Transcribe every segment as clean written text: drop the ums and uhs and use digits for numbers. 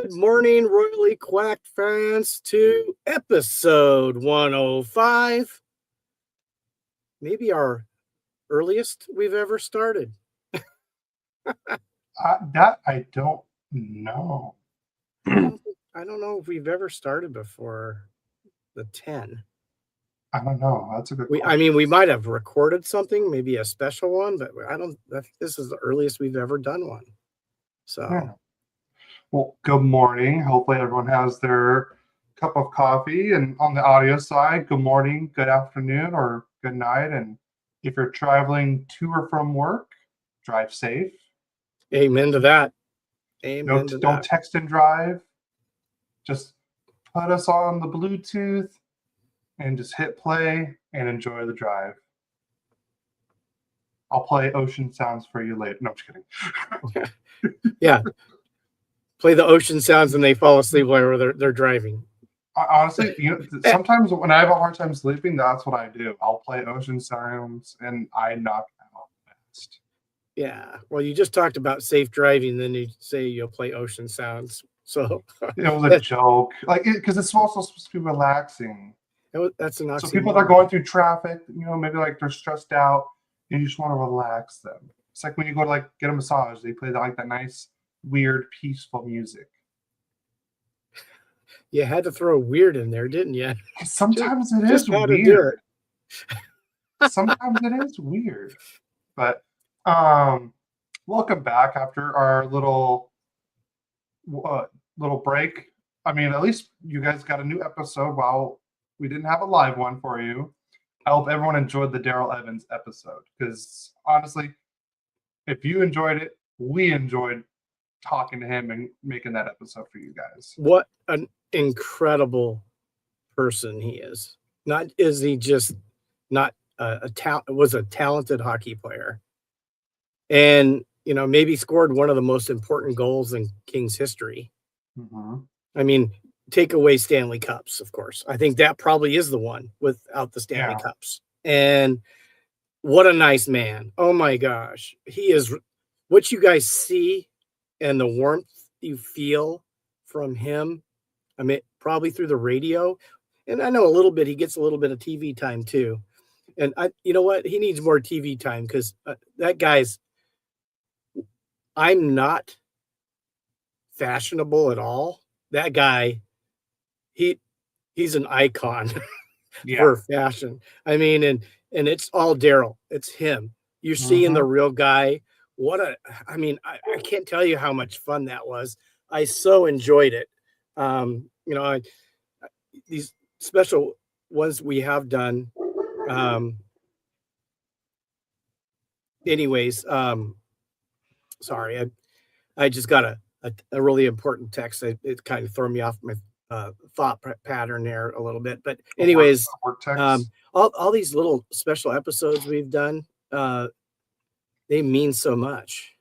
Good morning, Royally Quacked fans, to episode 105. Maybe our earliest we've ever started. That I don't know. I don't know if we've ever started before the 10. I don't know. That's a good question. We might have recorded something, maybe a special one, but I think this is the earliest we've ever done one. So, yeah. Well, good morning. Hopefully everyone has their cup of coffee. And on the audio side, good morning, good afternoon, or good night. And if you're traveling to or from work, drive safe. Amen to that. Amen to Don't that. text and drive. Just put us on the Bluetooth and just hit play and enjoy the drive. I'll play ocean sounds for you later. No, I'm just kidding. Yeah. Play the ocean sounds and they fall asleep while they're driving. Honestly, sometimes when I have a hard time sleeping, that's what I do. I'll play ocean sounds and I knock out fast. Yeah. Well, you just talked about safe driving, then you say you'll play ocean sounds. So it was a joke, because it's also supposed to be relaxing. That's an oxymoron. So people that are going through traffic, maybe they're stressed out, and you just want to relax them. It's like when you go to get a massage, they play that nice, weird, peaceful music. You had to throw weird in there, didn't you? Sometimes it is weird. Sometimes it is weird. But welcome back after our little break. I mean, at least you guys got a new episode while we didn't have a live one for you. I hope everyone enjoyed the Daryl Evans episode, because honestly, if you enjoyed it, we enjoyed talking to him and making that episode for you guys. What an incredible person he is. Not is he just not was a talented hockey player, and maybe scored one of the most important goals in Kings history. Mm-hmm. I mean, take away Stanley Cups, of course. I think that probably is the one without the Stanley Cups. And what a nice man. Oh my gosh. He is what you guys see and the warmth you feel from him. I mean, probably through the radio. And I know a little bit, he gets a little bit of TV time too. And you know what? He needs more TV time, because that guy's, I'm not fashionable at all. That guy, he's an icon for fashion. I mean, and it's all Daryl. It's him. You're seeing the real guy. I can't tell you how much fun that was. I so enjoyed it. These special ones we have done. Sorry, I just got a really important text. It kind of threw me off my thought pattern there a little bit. But anyways, all these little special episodes we've done, they mean so much.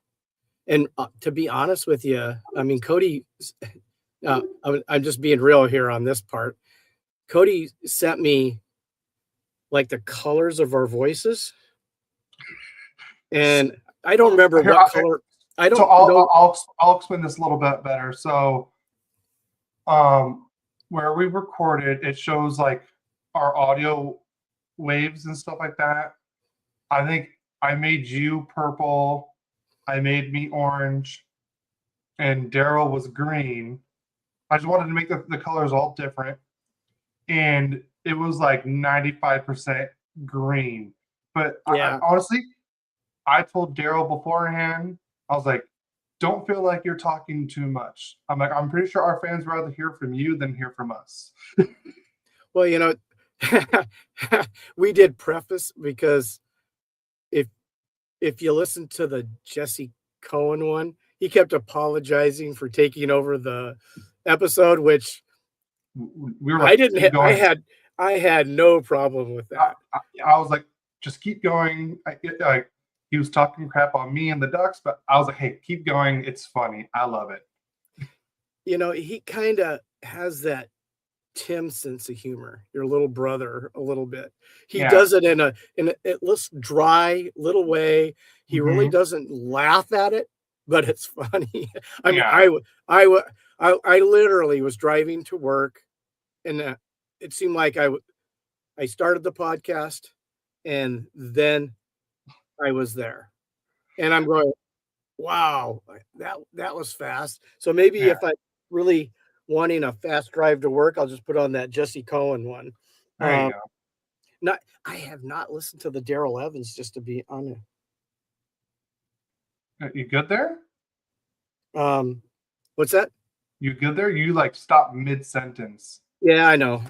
And to be honest with you, I mean, Cody, I'm just being real here on this part. Cody sent me the colors of our voices, and I don't remember what color. I don't know. I'll explain this a little bit better. So, where we recorded, it shows our audio waves and stuff like that. I think I made you purple, I made me orange, and Daryl was green. I just wanted to make the colors all different, and it was 95% green. But honestly, I told Daryl beforehand, I was like, don't feel like you're talking too much. I'm pretty sure our fans rather hear from you than hear from us. Well, we did preface, because if you listen to the Jesse Cohen one, he kept apologizing for taking over the episode, which I had no problem with that. I was like, just keep going. He was talking crap on me and the Ducks, but I was like, hey, keep going. It's funny. I love it. He kind of has that Tim sense of humor, your little brother, a little bit. He does it in a looks dry little way. He really doesn't laugh at it, but it's funny. I mean, I literally was driving to work, and it seemed like I started the podcast, and then I was there, and I'm going, wow, that was fast. So maybe Yeah. if I really wanting a fast drive to work, I'll just put on that Jesse Cohen one. There you go. I have not listened to the Daryl Evans, just to be honest. You good there? What's that? You good there? You like stop mid-sentence. Yeah, I know.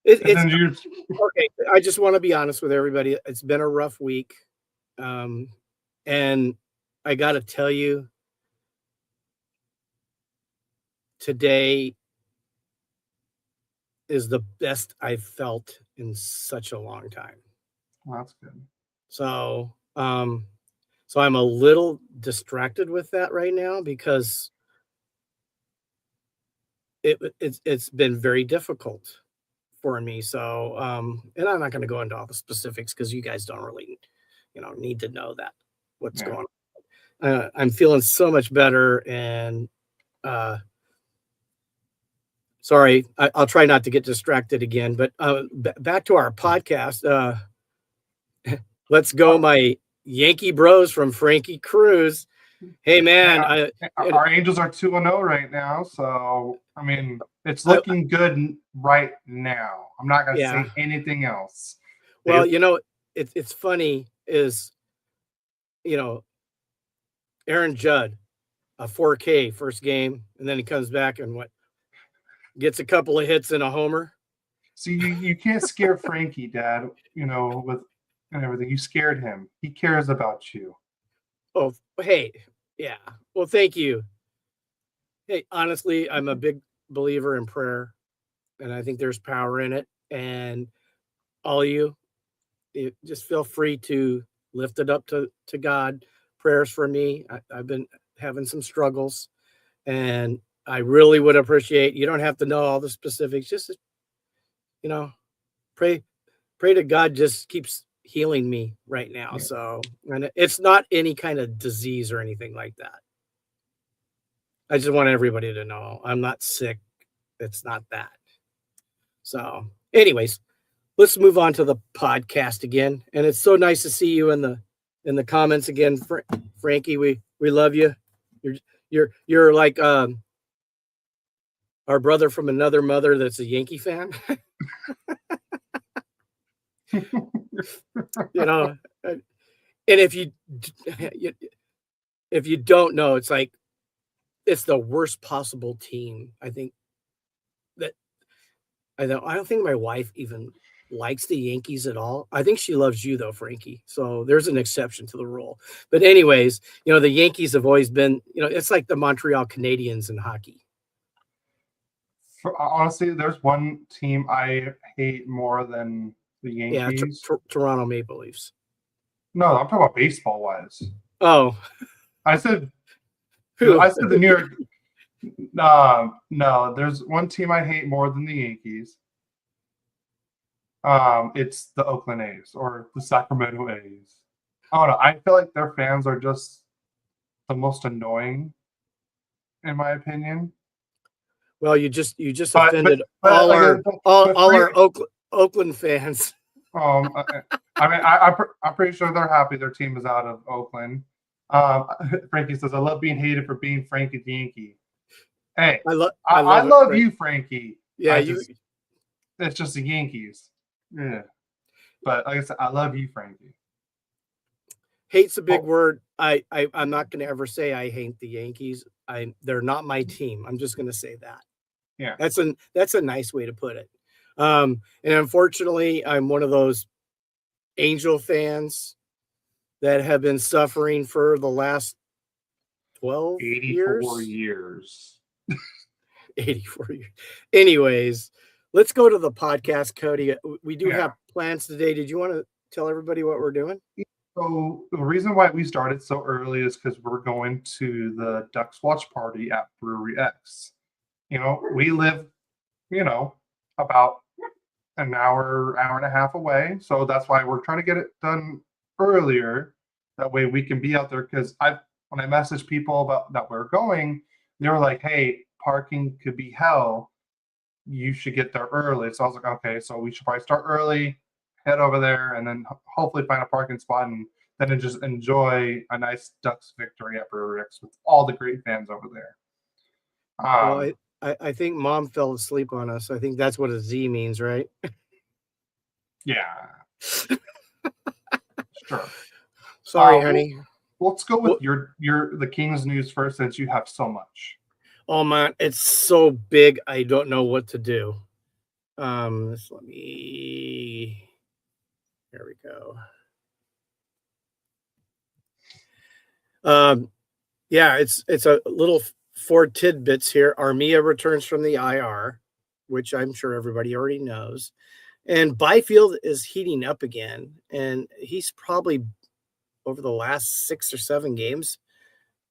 And then you Okay. I just want to be honest with everybody. It's been a rough week. And I got to tell you, today is the best I've felt in such a long time. well, that's good. So, so I'm a little distracted with that right now because it's been very difficult for me. So, and I'm not going to go into all the specifics because you guys don't really, need to know that what's going on. I'm feeling so much better, and sorry, I'll try not to get distracted again. But back to our podcast. Let's go, my Yankee bros from Frankie Cruz. Hey, man. Our Angels are 2-0 right now. So, I mean, it's looking good right now. I'm not going to say anything else. Well, it's funny is, Aaron Judd, a 4K first game, and then he comes back and gets a couple of hits and a homer. See, you can't scare Frankie, Dad, with and everything. You scared him. He cares about you. Oh, hey. Yeah. Well, thank you. Hey, honestly, I'm a big believer in prayer, and I think there's power in it. And all you just feel free to lift it up to God. Prayers for me. I've been having some struggles, and I really would appreciate, you don't have to know all the specifics, just, pray to God just keeps healing me right now. Yeah. So, and it's not any kind of disease or anything like that. I just want everybody to know I'm not sick. It's not that. So anyways, let's move on to the podcast again. And it's so nice to see you in the comments again, Frankie. We love you. You're like our brother from another mother that's a Yankee fan. And if you don't know, it's like it's the worst possible team. I don't think my wife even likes the Yankees at all. I think she loves you though, Frankie. So there's an exception to the rule. But anyways, the Yankees have always been, it's like the Montreal Canadiens in hockey. Honestly, there's one team I hate more than the Yankees. Yeah, Toronto Maple Leafs. No, I'm talking about baseball wise. Oh, I said the New York. No, there's one team I hate more than the Yankees. It's the Oakland A's or the Sacramento A's. I don't know. I feel like their fans are just the most annoying, in my opinion. Well, you just offended all our Oakland fans. I mean, I'm pretty sure they're happy their team is out of Oakland. Frankie says, "I love being hated for being Frankie the Yankee." Hey, I love you, Frankie. Yeah, it's just the Yankees. Yeah, but like I said, I love you, Frankie. Hate's a big word. I'm not going to ever say I hate the Yankees. They're not my team. I'm just going to say that. Yeah, that's a nice way to put it. And unfortunately, I'm one of those Angel fans that have been suffering for the last 84 years. 84 years. Anyways, let's go to the podcast, Cody. We do have plans today. Did you want to tell everybody what we're doing? So the reason why we started so early is because we're going to the Ducks watch party at Brewery X. We live, about an hour and a half away. So that's why we're trying to get it done earlier. That way we can be out there, because when I message people about that we're going, They were like, hey, parking could be hell. You should get there early. So I was like, okay, so we should probably start early, head over there, and then hopefully find a parking spot and then just enjoy a nice Ducks victory at Brewery X with all the great fans over there. Well, I think Mom fell asleep on us. I think that's what a Z means, right? Yeah. Sure. Sorry, honey. Let's go with the Kings news first, since you have so much. Oh man, it's so big. I don't know what to do. Let me. There we go. Yeah, it's a little 4 tidbits here. Armia returns from the IR, which I'm sure everybody already knows. And Byfield is heating up again. And he's probably, over the last 6 or 7 games,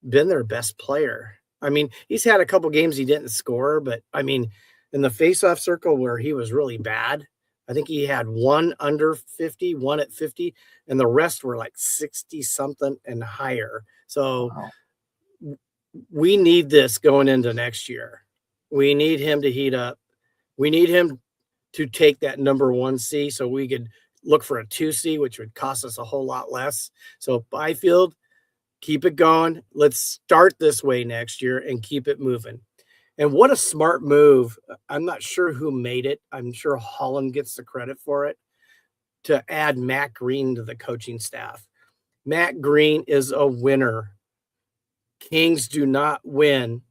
been their best player. I mean, he's had a couple games he didn't score, but I mean, in the faceoff circle where he was really bad, I think he had 1 under 50, 1 at 50, and the rest were like 60 something and higher. So we need this going into next year. We need him to heat up. We need him to take that number 1 C so we could look for a 2 C, which would cost us a whole lot less. So Byfield, keep it going. Let's start this way next year and keep it moving. And what a smart move. I'm not sure who made it. I'm sure Holland gets the credit for it, to add Matt Green to the coaching staff. Matt Green is a winner. Kings do not win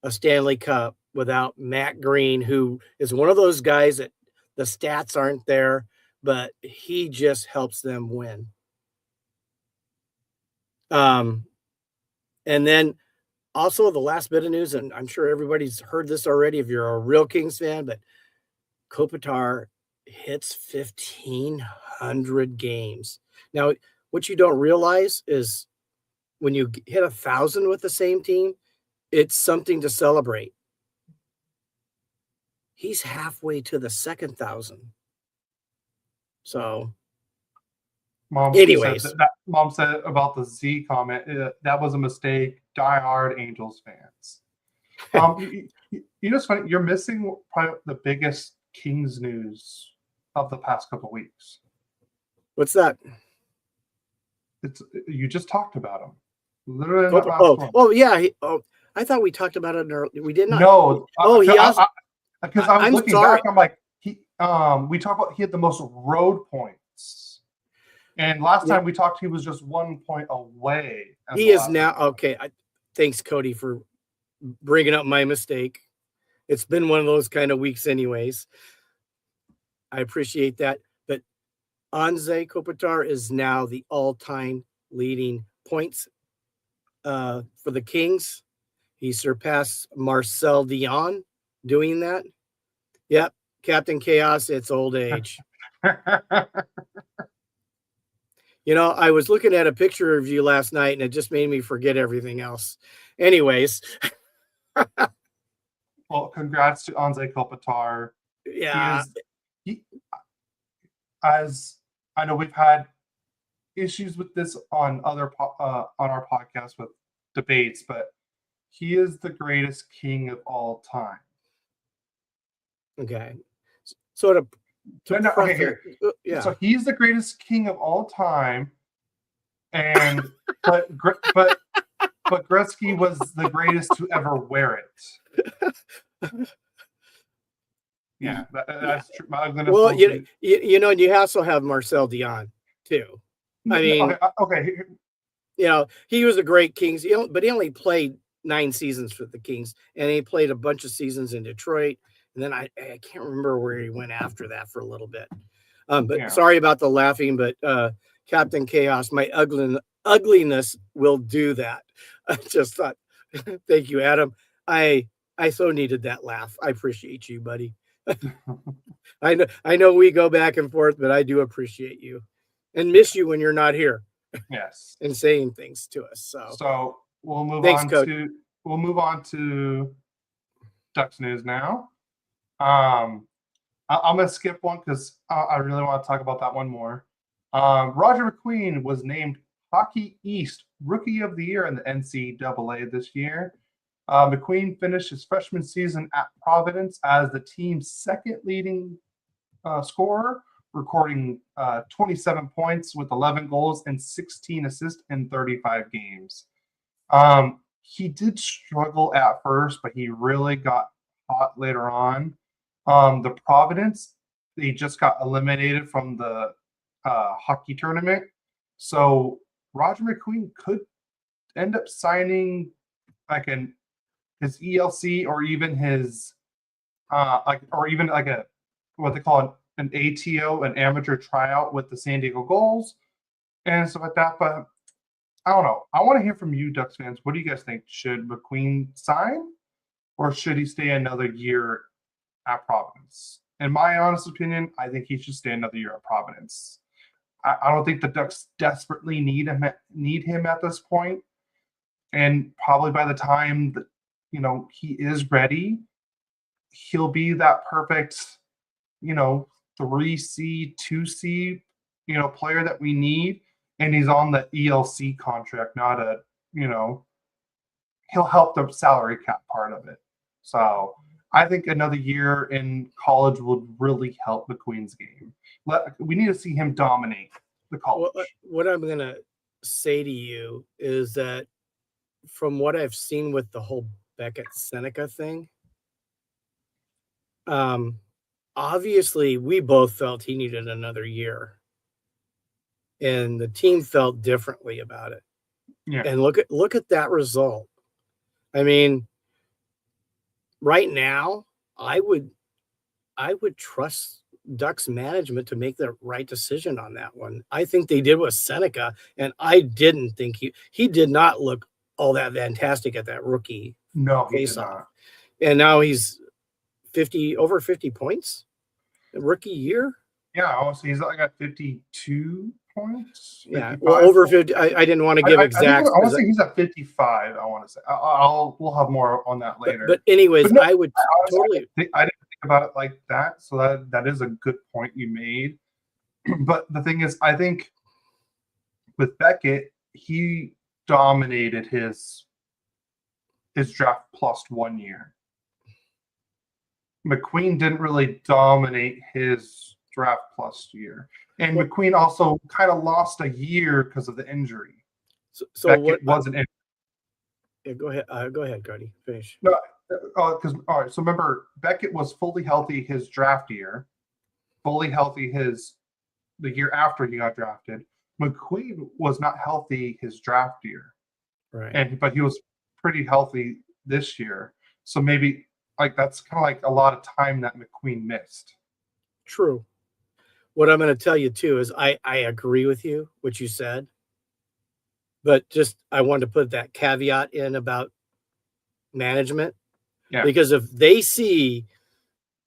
a Stanley Cup without Matt Green, who is one of those guys that the stats aren't there, but he just helps them win. And then also the last bit of news, and I'm sure everybody's heard this already if you're a real Kings fan, but Kopitar hits 1,500 games. Now, what you don't realize is when you hit 1,000 with the same team, it's something to celebrate. He's halfway to the second 1,000. So, Mom said about the Z comment, that was a mistake. Diehard Angels fans. You know, it's funny. You're missing probably the biggest Kings news of the past couple of weeks. What's that? You just talked about him. Literally. Yeah. I thought we talked about it. We did not. No. Because I was looking sorry. back. I'm like, we talked about he had the most road points. And last time we talked, he was just 1 point away. He is now. Okay. Thanks, Cody, for bringing up my mistake. It's been one of those kind of weeks anyways. I appreciate that. But Anze Kopitar is now the all-time leading points for the Kings. He surpassed Marcel Dion doing that. Yep. Captain Chaos, it's old age. You know, I was looking at a picture of you last night, and it just made me forget everything else. Anyways. Well, congrats to Anze Kopitar. Yeah. As I know, we've had issues with this on other on our podcast with debates, but he is the greatest King of all time. Okay. So So he's the greatest King of all time, and but Gretzky was the greatest to ever wear it. Yeah, that's true. Well, you know, you also have Marcel Dion too. I mean, okay. You know, he was a great Kings, but he only played 9 seasons for the Kings, and he played a bunch of seasons in Detroit. And then I can't remember where he went after that for a little bit. Sorry about the laughing, but Captain Chaos, my ugliness will do that. I just thought, thank you, Adam. I so needed that laugh. I appreciate you, buddy. I know we go back and forth, but I do appreciate you and miss you when you're not here. Yes. And saying things to us. So we'll move on to Ducks news now. I'm gonna skip one because I really want to talk about that one more. Roger McQueen was named Hockey East Rookie of the Year in the NCAA this year. McQueen finished his freshman season at Providence as the team's second leading scorer, recording 27 points with 11 goals and 16 assists in 35 games. He did struggle at first, but he really got hot later on. The Providence, they just got eliminated from the hockey tournament. So Roger McQueen could end up signing like his ELC or even his like a what they call an ATO, an amateur tryout with the San Diego Gulls and stuff like that. But I don't know. I want to hear from you, Ducks fans. What do you guys think? Should McQueen sign or should he stay another year at Providence? In my honest opinion, I think he should stay another year at Providence. I don't think the Ducks desperately need him at this point. And probably by the time that he is ready, he'll be that perfect, 3C, 2C, player that we need. And he's on the ELC contract, not a, he'll help the salary cap part of it. So I think another year in college would really help McQueen's game. We need to see him dominate the college. Well, what I'm going to say to you is that from what I've seen with the whole Beckett-Seneca thing, obviously we both felt he needed another year. And the team felt differently about it. Yeah. And look at that result. I mean, right now, I would trust Ducks management to make the right decision on that one. I think they did with Seneca, and I didn't think he did not look all that fantastic at that rookie. No, he did not. And now he's over 50 points, rookie year. Yeah, also he's like at 52 points. Yeah, well, over 50. I didn't want to give exact. I want to say he's at 55. I want to say we'll have more on that later. But anyways, no, I would totally. I didn't think about it like that. So that is a good point you made. But the thing is, I think with Beckett, he dominated his draft plus 1 year. McQueen didn't really dominate his draft plus year. And McQueen also kind of lost a year because of the injury. So Beckett wasn't in. Yeah, go ahead. Go ahead, Cody. Finish. No, because all right. So remember, Beckett was fully healthy his draft year, fully healthy the year after he got drafted. McQueen was not healthy his draft year, right? But he was pretty healthy this year. So maybe that's kind of like a lot of time that McQueen missed. True. What I'm going to tell you too is I agree with you, what you said, but just I wanted to put that caveat in about management, because if they see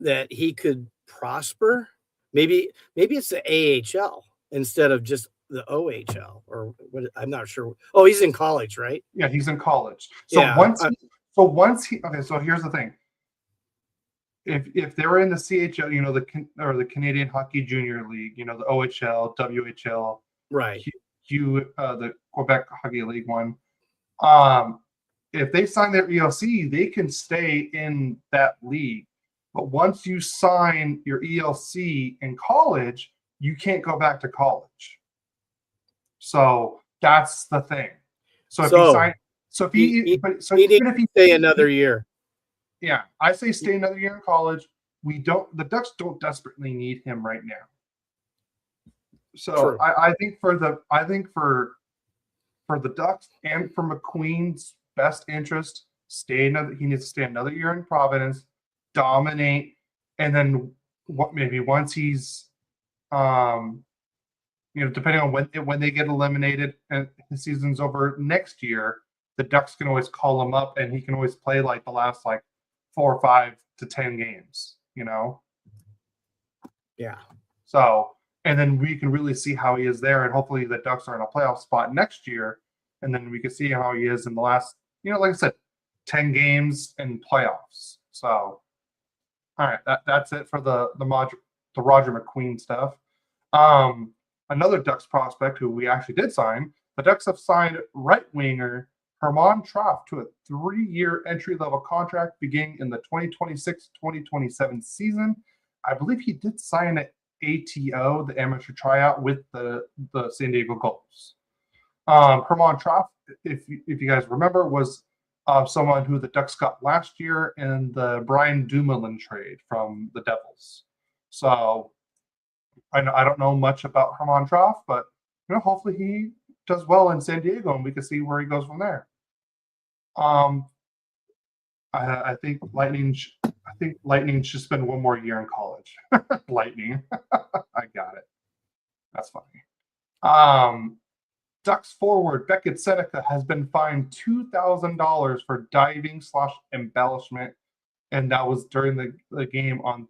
that he could prosper, maybe it's the AHL instead of just the OHL or what. I'm not sure. Oh, he's in college, right? Yeah, he's in college. So once he okay. So here's the thing. If they're in the CHL, the Canadian Hockey Junior League, the OHL, WHL, right? The Quebec Hockey League one. If they sign their ELC, they can stay in that league. But once you sign your ELC in college, you can't go back to college. So that's the thing. So if he stay another year. Yeah, I say stay another year in college. The Ducks don't desperately need him right now. So I think for the Ducks and for McQueen's best interest, he needs to stay another year in Providence, dominate, and then maybe once he's depending on when they get eliminated and his season's over next year, the Ducks can always call him up and he can always play the last 4 or 5 to 10 games, Yeah. So, and then we can really see how he is there, and hopefully the Ducks are in a playoff spot next year, and then we can see how he is in the last, like I said, 10 games and playoffs. So, all right, that's it for the Roger McQueen stuff. Another Ducks prospect who we actually did sign, the Ducks have signed right winger Herman Traff to a 3-year entry-level contract beginning in the 2026-2027 season. I believe he did sign an ATO, the amateur tryout, with the San Diego Gulls. Herman Traff, if you guys remember, was someone who the Ducks got last year in the Brian Dumoulin trade from the Devils. So I don't know much about Herman Traff, but hopefully he does well in San Diego, and we can see where he goes from there. I think Lightning should spend one more year in college. Lightning, I got it. That's funny. Ducks forward Beckett Seneca has been fined $2,000 for diving/embellishment, and that was during the game on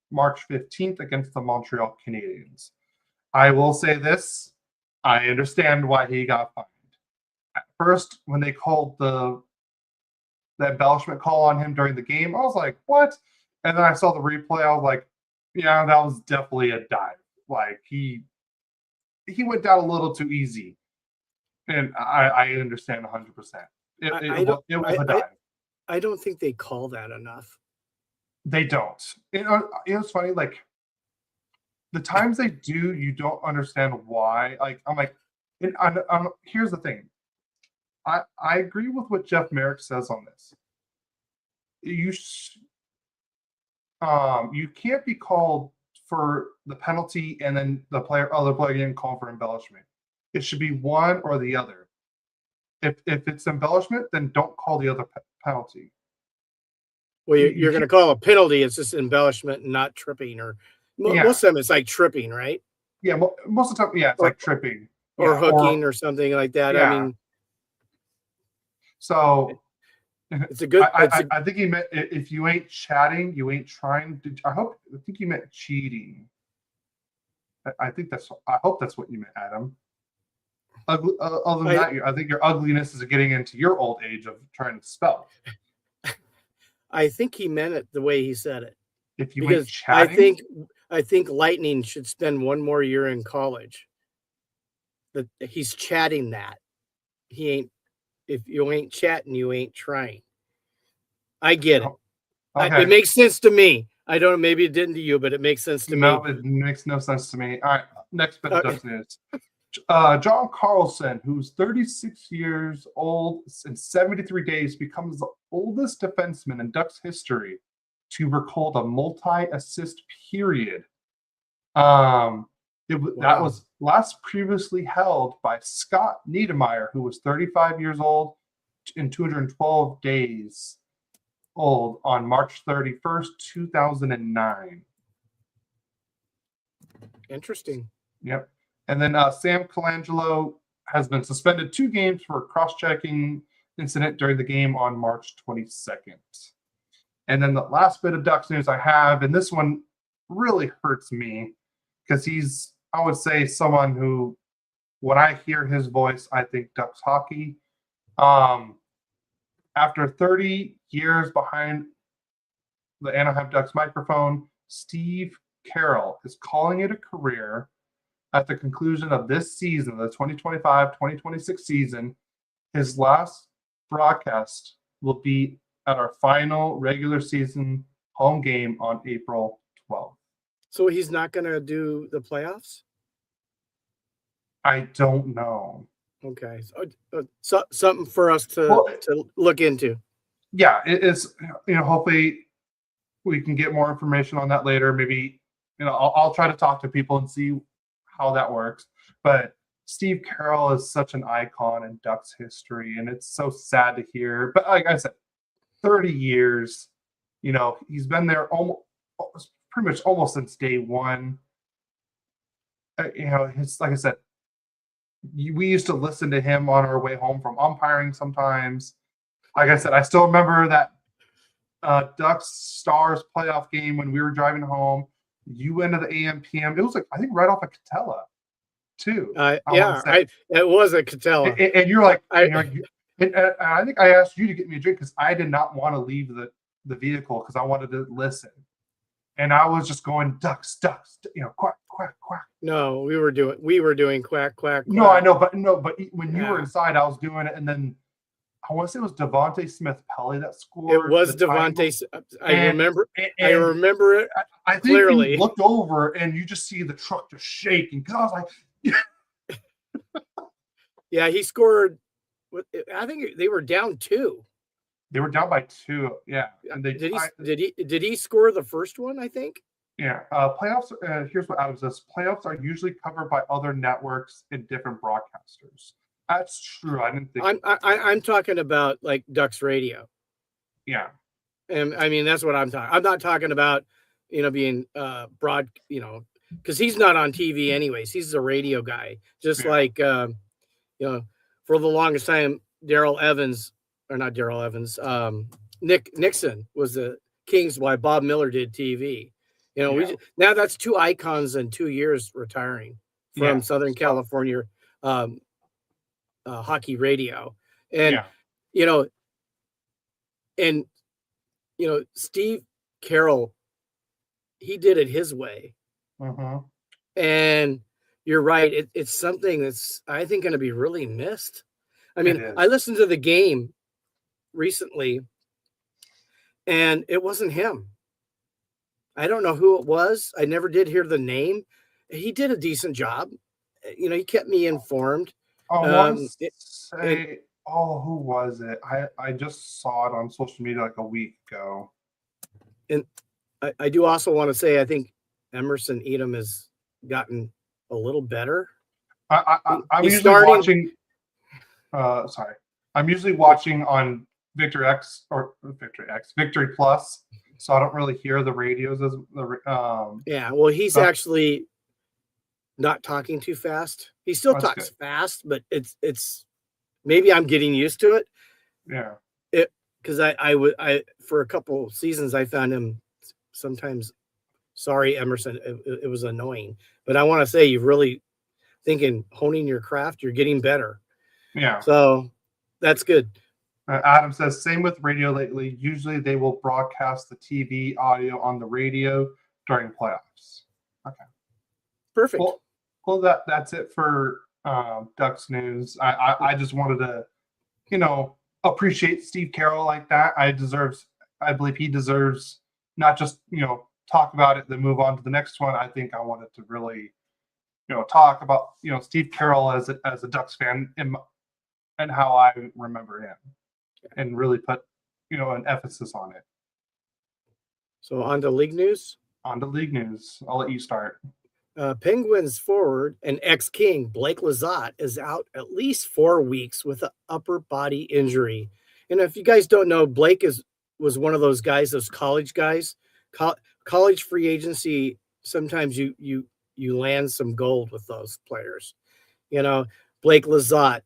March 15th against the Montreal Canadiens. I will say this: I understand why he got fined. At first, when they called the embellishment call on him during the game, I was like, what? And then I saw the replay. I was like, yeah, that was definitely a dive. Like, he went down a little too easy. And I understand 100%. It was a dive. I don't think they call that enough. They don't. It's funny, like, the times they do, you don't understand why. Like, I'm like, here's the thing. I agree with what Jeff Merrick says on this. You can't be called for the penalty and then the other player getting called for embellishment. It should be one or the other. If it's embellishment, then don't call the other penalty. Well, you're going to call a penalty. It's just embellishment and not tripping. Or most of them, it's like tripping, right? Yeah, most of the time, yeah, it's like tripping or hooking or something like that. Yeah. I mean, so it's a good. I think he meant if you ain't chatting, you ain't trying. I think he meant cheating. I hope that's what you meant, Adam. Other than that, I think your ugliness is getting into your old age of trying to spell. I think he meant it the way he said it. If you ain't chatting, I think Lightning should spend one more year in college. But he's chatting that. He ain't. If you ain't chatting, you ain't trying. I get it. Okay. It makes sense to me. I don't know. Maybe it didn't to you, but it makes sense to me. No, it makes no sense to me. All right. Next bit of Ducks news. John Carlson, who's 36 years old and 73 days, becomes the oldest defenseman in Ducks history to record a multi-assist period. That was last previously held by Scott Niedermayer, who was 35 years old and 212 days old on March 31st, 2009. Interesting. Yep. And then Sam Colangelo has been suspended 2 games for a cross-checking incident during the game on March 22nd. And then the last bit of Ducks news I have, and this one really hurts me because he's, I would say, someone who, when I hear his voice, I think Ducks hockey. After 30 years behind the Anaheim Ducks microphone, Steve Carroll is calling it a career. At the conclusion of this season, the 2025-2026 season, his last broadcast will be at our final regular season home game on April 12th. So he's not going to do the playoffs? I don't know. Okay. So something for us to look into. Yeah, it is. Hopefully we can get more information on that later. Maybe, I'll try to talk to people and see how that works. But Steve Carroll is such an icon in Ducks history, and it's so sad to hear. But like I said, 30 years, he's been there pretty much almost since day one. Like I said, we used to listen to him on our way home from umpiring sometimes. Like I said, I still remember that Ducks Stars playoff game when we were driving home. You went to the AM/PM. It was I think right off of Catella, too. It was a Catella. And you're like, and I think I asked you to get me a drink because I did not want to leave the vehicle because I wanted to listen. And I was just going Ducks, quack, quack, quack. No, we were doing quack, quack, quack. No, I know, but when you were inside, I was doing it, and then I want to say it was Devontae Smith-Pelly that scored. It was Devontae. I remember it I think clearly. you looked over and you just see the truck just shaking. Because I was like, yeah, he scored. I think they were down 2. They were down by 2. Yeah. And did he score the first one, I think? Yeah. Playoffs. Here's what Adam says. Playoffs are usually covered by other networks and different broadcasters. That's true. I didn't think. I'm talking about like Ducks radio. Yeah. And I mean, that's what I'm talking. I'm not talking about, being because he's not on TV anyways. He's a radio guy, just like, for the longest time, Nick Nixon was the Kings while Bob Miller did TV. Now that's 2 icons in 2 years retiring from Southern California hockey radio. And, Steve Carroll, he did it his way. And you're right. It's something that's, I think, going to be really missed. I mean, I listened to the game recently and it wasn't him. I don't know who it was. I never did hear the name. He did a decent job. He kept me informed. Who was it? I just saw it on social media like a week ago. And I do also want to say, I think Emerson Edom has gotten a little better. I'm usually watching. I'm usually watching on Victory Plus, so I don't really hear the radios as well, he's actually not talking too fast. He still talks fast, but it's maybe I'm getting used to it. Yeah. Because I for a couple seasons I found him sometimes. Sorry, Emerson, it was annoying, but I want to say you're really honing your craft. You're getting better. Yeah. So that's good. Adam says, same with radio lately. Usually they will broadcast the TV audio on the radio during playoffs. Okay. Perfect. Well, that's it for Ducks news. I just wanted to, appreciate Steve Carroll like that. I believe he deserves not just, talk about it, then move on to the next one. I think I wanted to really, talk about, Steve Carroll as a Ducks fan and how I remember him and really put, an emphasis on it. So on to league news? On to league news. I'll let you start. Penguins forward and ex-King Blake Lizotte is out at least 4 weeks with an upper body injury. And if you guys don't know, Blake was one of those guys, those college guys. College free agency, sometimes you land some gold with those players. Blake Lizotte,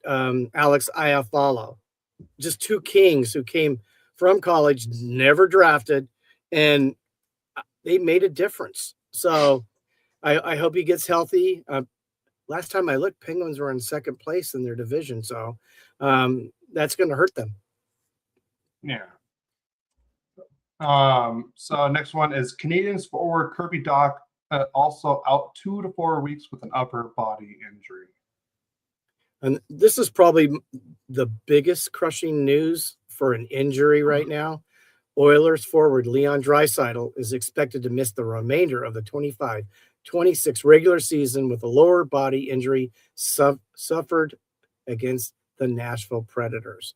Alex Iafallo, just 2 Kings who came from college, never drafted, and they made a difference. So I hope he gets healthy. Last time I looked, Penguins were in second place in their division, so that's going to hurt them. Yeah. So next one is Canadians forward Kirby Dach, also out 2 to 4 weeks with an upper body injury. And this is probably the biggest crushing news for an injury right now. Oilers forward Leon Draisaitl is expected to miss the remainder of the 25-26 regular season with a lower body injury suffered against the Nashville Predators.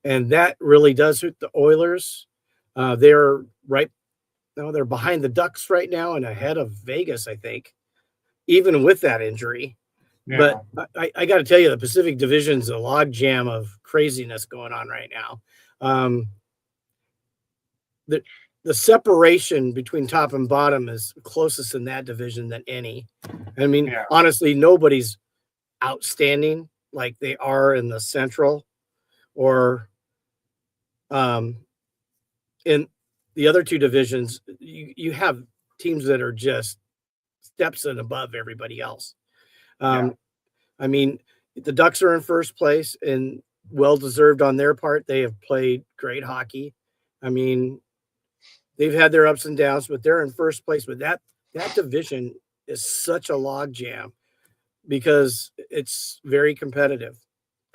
And that really does hurt the Oilers. They're they're behind the Ducks right now and ahead of Vegas, I think, even with that injury. Yeah. But I got to tell you, the Pacific Division's a logjam of craziness going on right now. The separation between top and bottom is closest in that division than any. I mean, honestly, nobody's outstanding like they are in the Central or in the other 2 divisions. You have teams that are just steps and above everybody else. I mean, the Ducks are in first place and well-deserved on their part. They have played great hockey. I mean, they've had their ups and downs, but they're in first place. But that division is such a logjam because it's very competitive.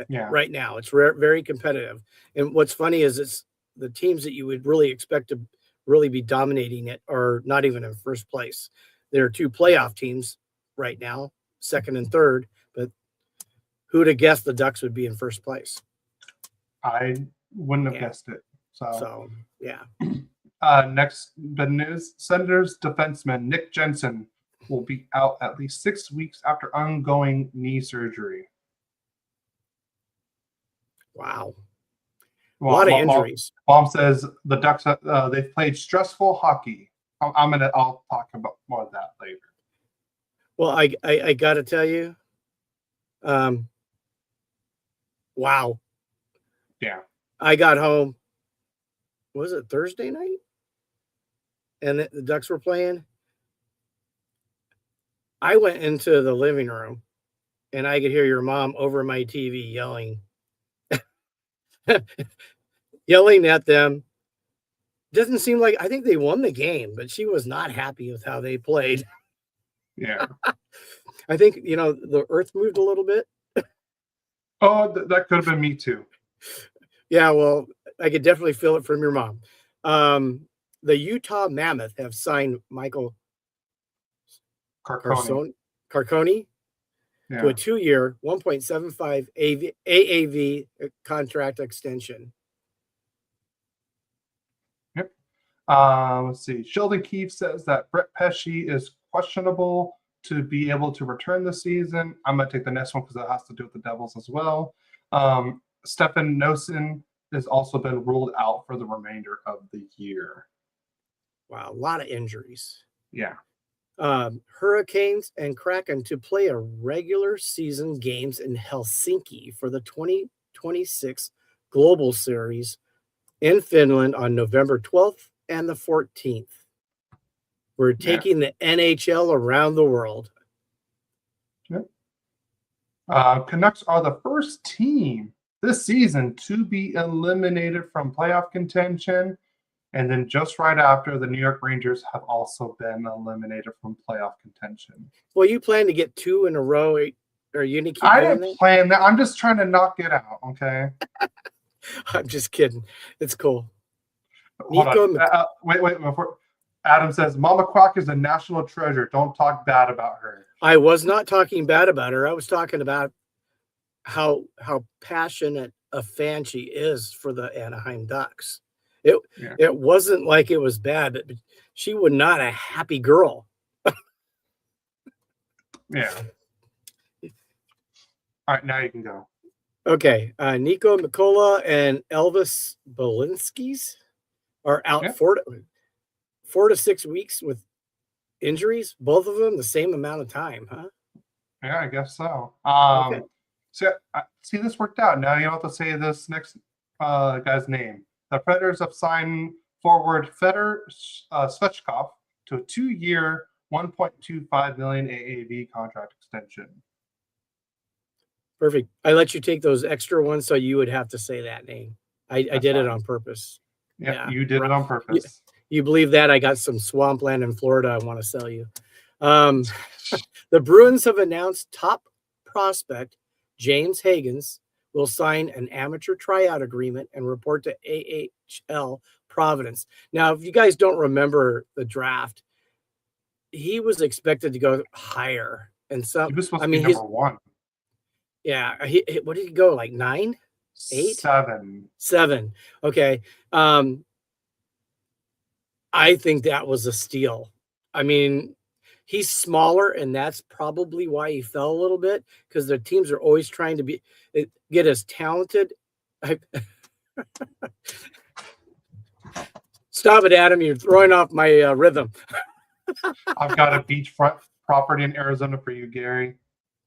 Yeah. Right now. It's very competitive. And what's funny is it's the teams that you would really expect to really be dominating it are not even in first place. There are two playoff teams right now, second and third, but who'd have guessed the Ducks would be in first place? I wouldn't have guessed it. So yeah. Next, the news: Senators defenseman Nick Jensen will be out at least 6 weeks after ongoing knee surgery. Wow. A lot of injuries. Mom says the Ducks they've played stressful hockey. I'll talk about more of that later. Well, I got to tell you, wow. Yeah. I got home. Was it Thursday night? And the Ducks were playing. I went into the living room, and I could hear your mom over my TV yelling. Yelling at them. Doesn't seem like, I think they won the game, but she was not happy with how they played. Yeah. I think, the earth moved a little bit. Oh, that could have been me too. Yeah, well, I could definitely feel it from your mom. The Utah Mammoth have signed Mikael Granlund to a 2-year, $1.75 AAV contract extension. Yep. Let's see. Sheldon Keefe says that Brett Pesce is questionable to be able to return this season. I'm going to take the next one because it has to do with the Devils as well. Stefan Noesen has also been ruled out for the remainder of the year. Wow, a lot of injuries. Yeah. Hurricanes and Kraken to play a regular season games in Helsinki for the 2026 Global Series in Finland on November 12th and the 14th. We're taking the NHL around the world. Yep. Canucks are the first team this season to be eliminated from playoff contention. And then just right after, the New York Rangers have also been eliminated from playoff contention. Well, you plan to get 2 in a row. Are you going to keep I doing didn't plan that. I'm just trying to knock it out, okay? I'm just kidding. It's cool. Hold on. Wait. Before Adam says, Mama Quack is a national treasure. Don't talk bad about her. I was not talking bad about her. I was talking about how passionate a fan she is for the Anaheim Ducks. It wasn't like it was bad, but she was not a happy girl. Yeah. All right, now you can go. Okay. Nico Mikola and Elvis Belinskis are out 4 to 6 weeks with injuries. Both of them the same amount of time, huh? Yeah, I guess so. Okay. So see, this worked out. Now you don't have to say this next guy's name. The Predators have signed forward Fedor Svechkov to a 2-year, $1.25 million AAV contract extension. Perfect. I let you take those extra ones so you would have to say that name. I did it on purpose. Yeah, you did it on purpose. You believe that? I got some swampland in Florida I want to sell you. The Bruins have announced top prospect James Higgins will sign an amateur tryout agreement and report to AHL Providence. Now, if you guys don't remember the draft, he was expected to go higher. And so, he was supposed to be number 1. Yeah. What did he go? Like 9? 8? 7. Okay. I think that was a steal. I mean, he's smaller, and that's probably why he fell a little bit, because the teams are always trying to get as talented. Stop it, Adam. You're throwing off my rhythm. I've got a beachfront property in Arizona for you, Gary.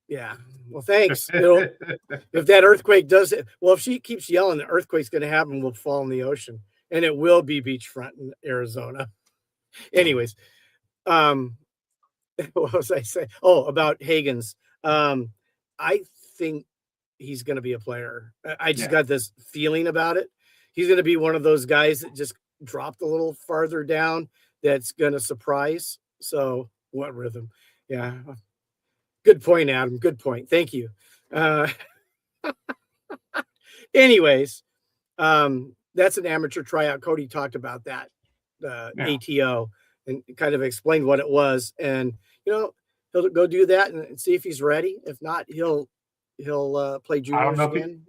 Yeah. Well, thanks. If that earthquake does it, well, if she keeps yelling, the earthquake's going to happen, we'll fall in the ocean. And it will be beachfront in Arizona. Anyways, what was I saying? Oh, about Higgins. I think he's going to be a player. I just got this feeling about it. He's going to be one of those guys that just dropped a little farther down that's going to surprise. So what rhythm? Yeah. Good point, Adam. Good point. Thank you. anyways, that's an amateur tryout. Cody talked about that, ATO, and kind of explained what it was. And, he'll go do that and see if he's ready. If not, he'll play juniors I don't know again.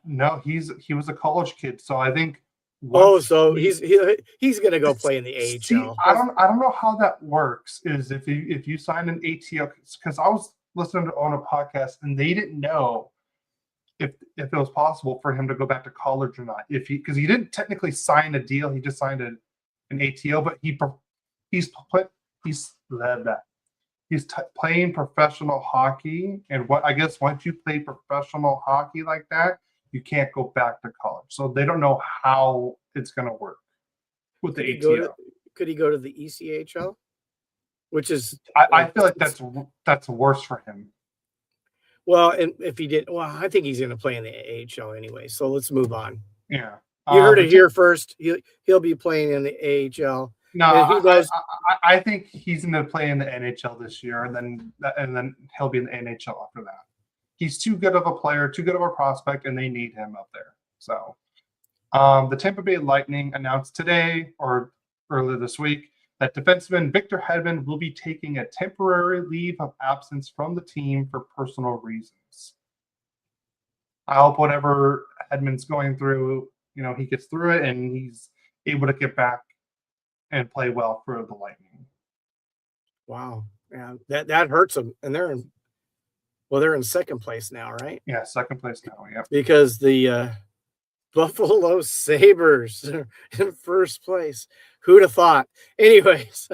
No, he was a college kid, so I think. So he's going to go play in the AHL. See, I don't know how that works. Is if you sign an ATO, because I was listening on a podcast and they didn't know if it was possible for him to go back to college or not. Because he didn't technically sign a deal, he just signed an ATO, but he's playing professional hockey, and I guess once you play professional hockey like that, you can't go back to college. So they don't know how it's going to work with the ATO. Could he go to the ECHL? Which is, I feel like that's worse for him. Well, and if he did, I think he's going to play in the AHL anyway. So let's move on. Yeah, you heard it here first. He'll be playing in the AHL. No, I think he's going to play in the NHL this year, and then he'll be in the NHL after that. He's too good of a player, too good of a prospect, and they need him up there. So, the Tampa Bay Lightning announced today or earlier this week that defenseman Victor Hedman will be taking a temporary leave of absence from the team for personal reasons. I hope whatever Hedman's going through, he gets through it and he's able to get back and play well for the Lightning. Wow. Yeah, that hurts them. And they're in second place now, right? Yeah, second place now, yeah. Because the Buffalo Sabres are in first place. Who'd have thought? Anyways,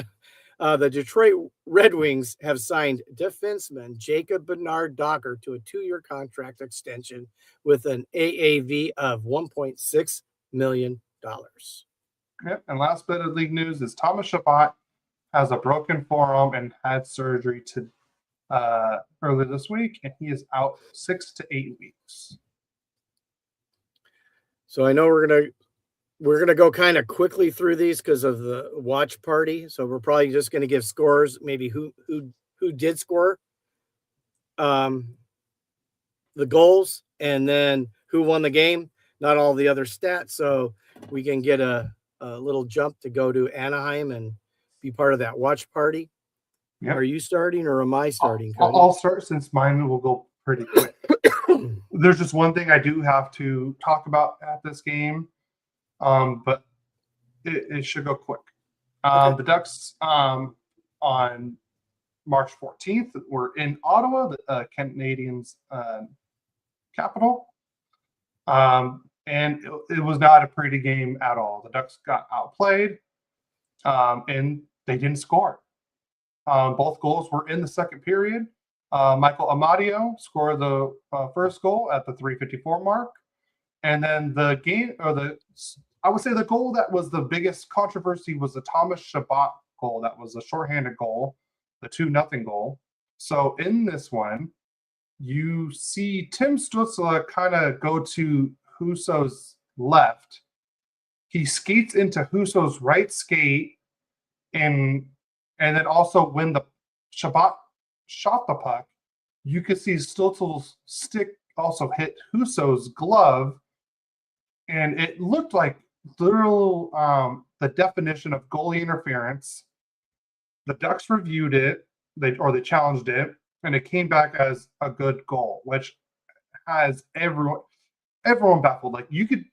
the Detroit Red Wings have signed defenseman Jacob Bernard-Docker to a 2-year contract extension with an AAV of $1.6 million. Yep. And last bit of league news is Thomas Chabot has a broken forearm and had surgery earlier this week, and he is out 6 to 8 weeks. So I know we're gonna go kind of quickly through these because of the watch party. So we're probably just gonna give scores, maybe who did score, the goals, and then who won the game. Not all the other stats, so we can get a little jump to go to Anaheim and be part of that watch party. Yep. Are you starting or am I starting? I'll start since mine will go pretty quick. There's just one thing I do have to talk about at this game, but it should go quick. Okay. The Ducks on March 14th were in Ottawa, the Canadiens' capital. And it was not a pretty game at all. The Ducks got outplayed, and they didn't score. Both goals were in the second period. Michael Amadio scored the first goal at the 3:54 mark, and then I would say the goal that was the biggest controversy was the Thomas Chabot goal. That was a shorthanded goal, the 2-0 goal. So in this one, you see Tim Stützle kind of go to Husso's left. He skates into Husso's right skate, and then also when the Chabot shot the puck, you could see Stützle's stick also hit Husso's glove, and it looked like literal the definition of goalie interference. The Ducks reviewed it, they challenged it, and it came back as a good goal, which has everyone baffled. Like you could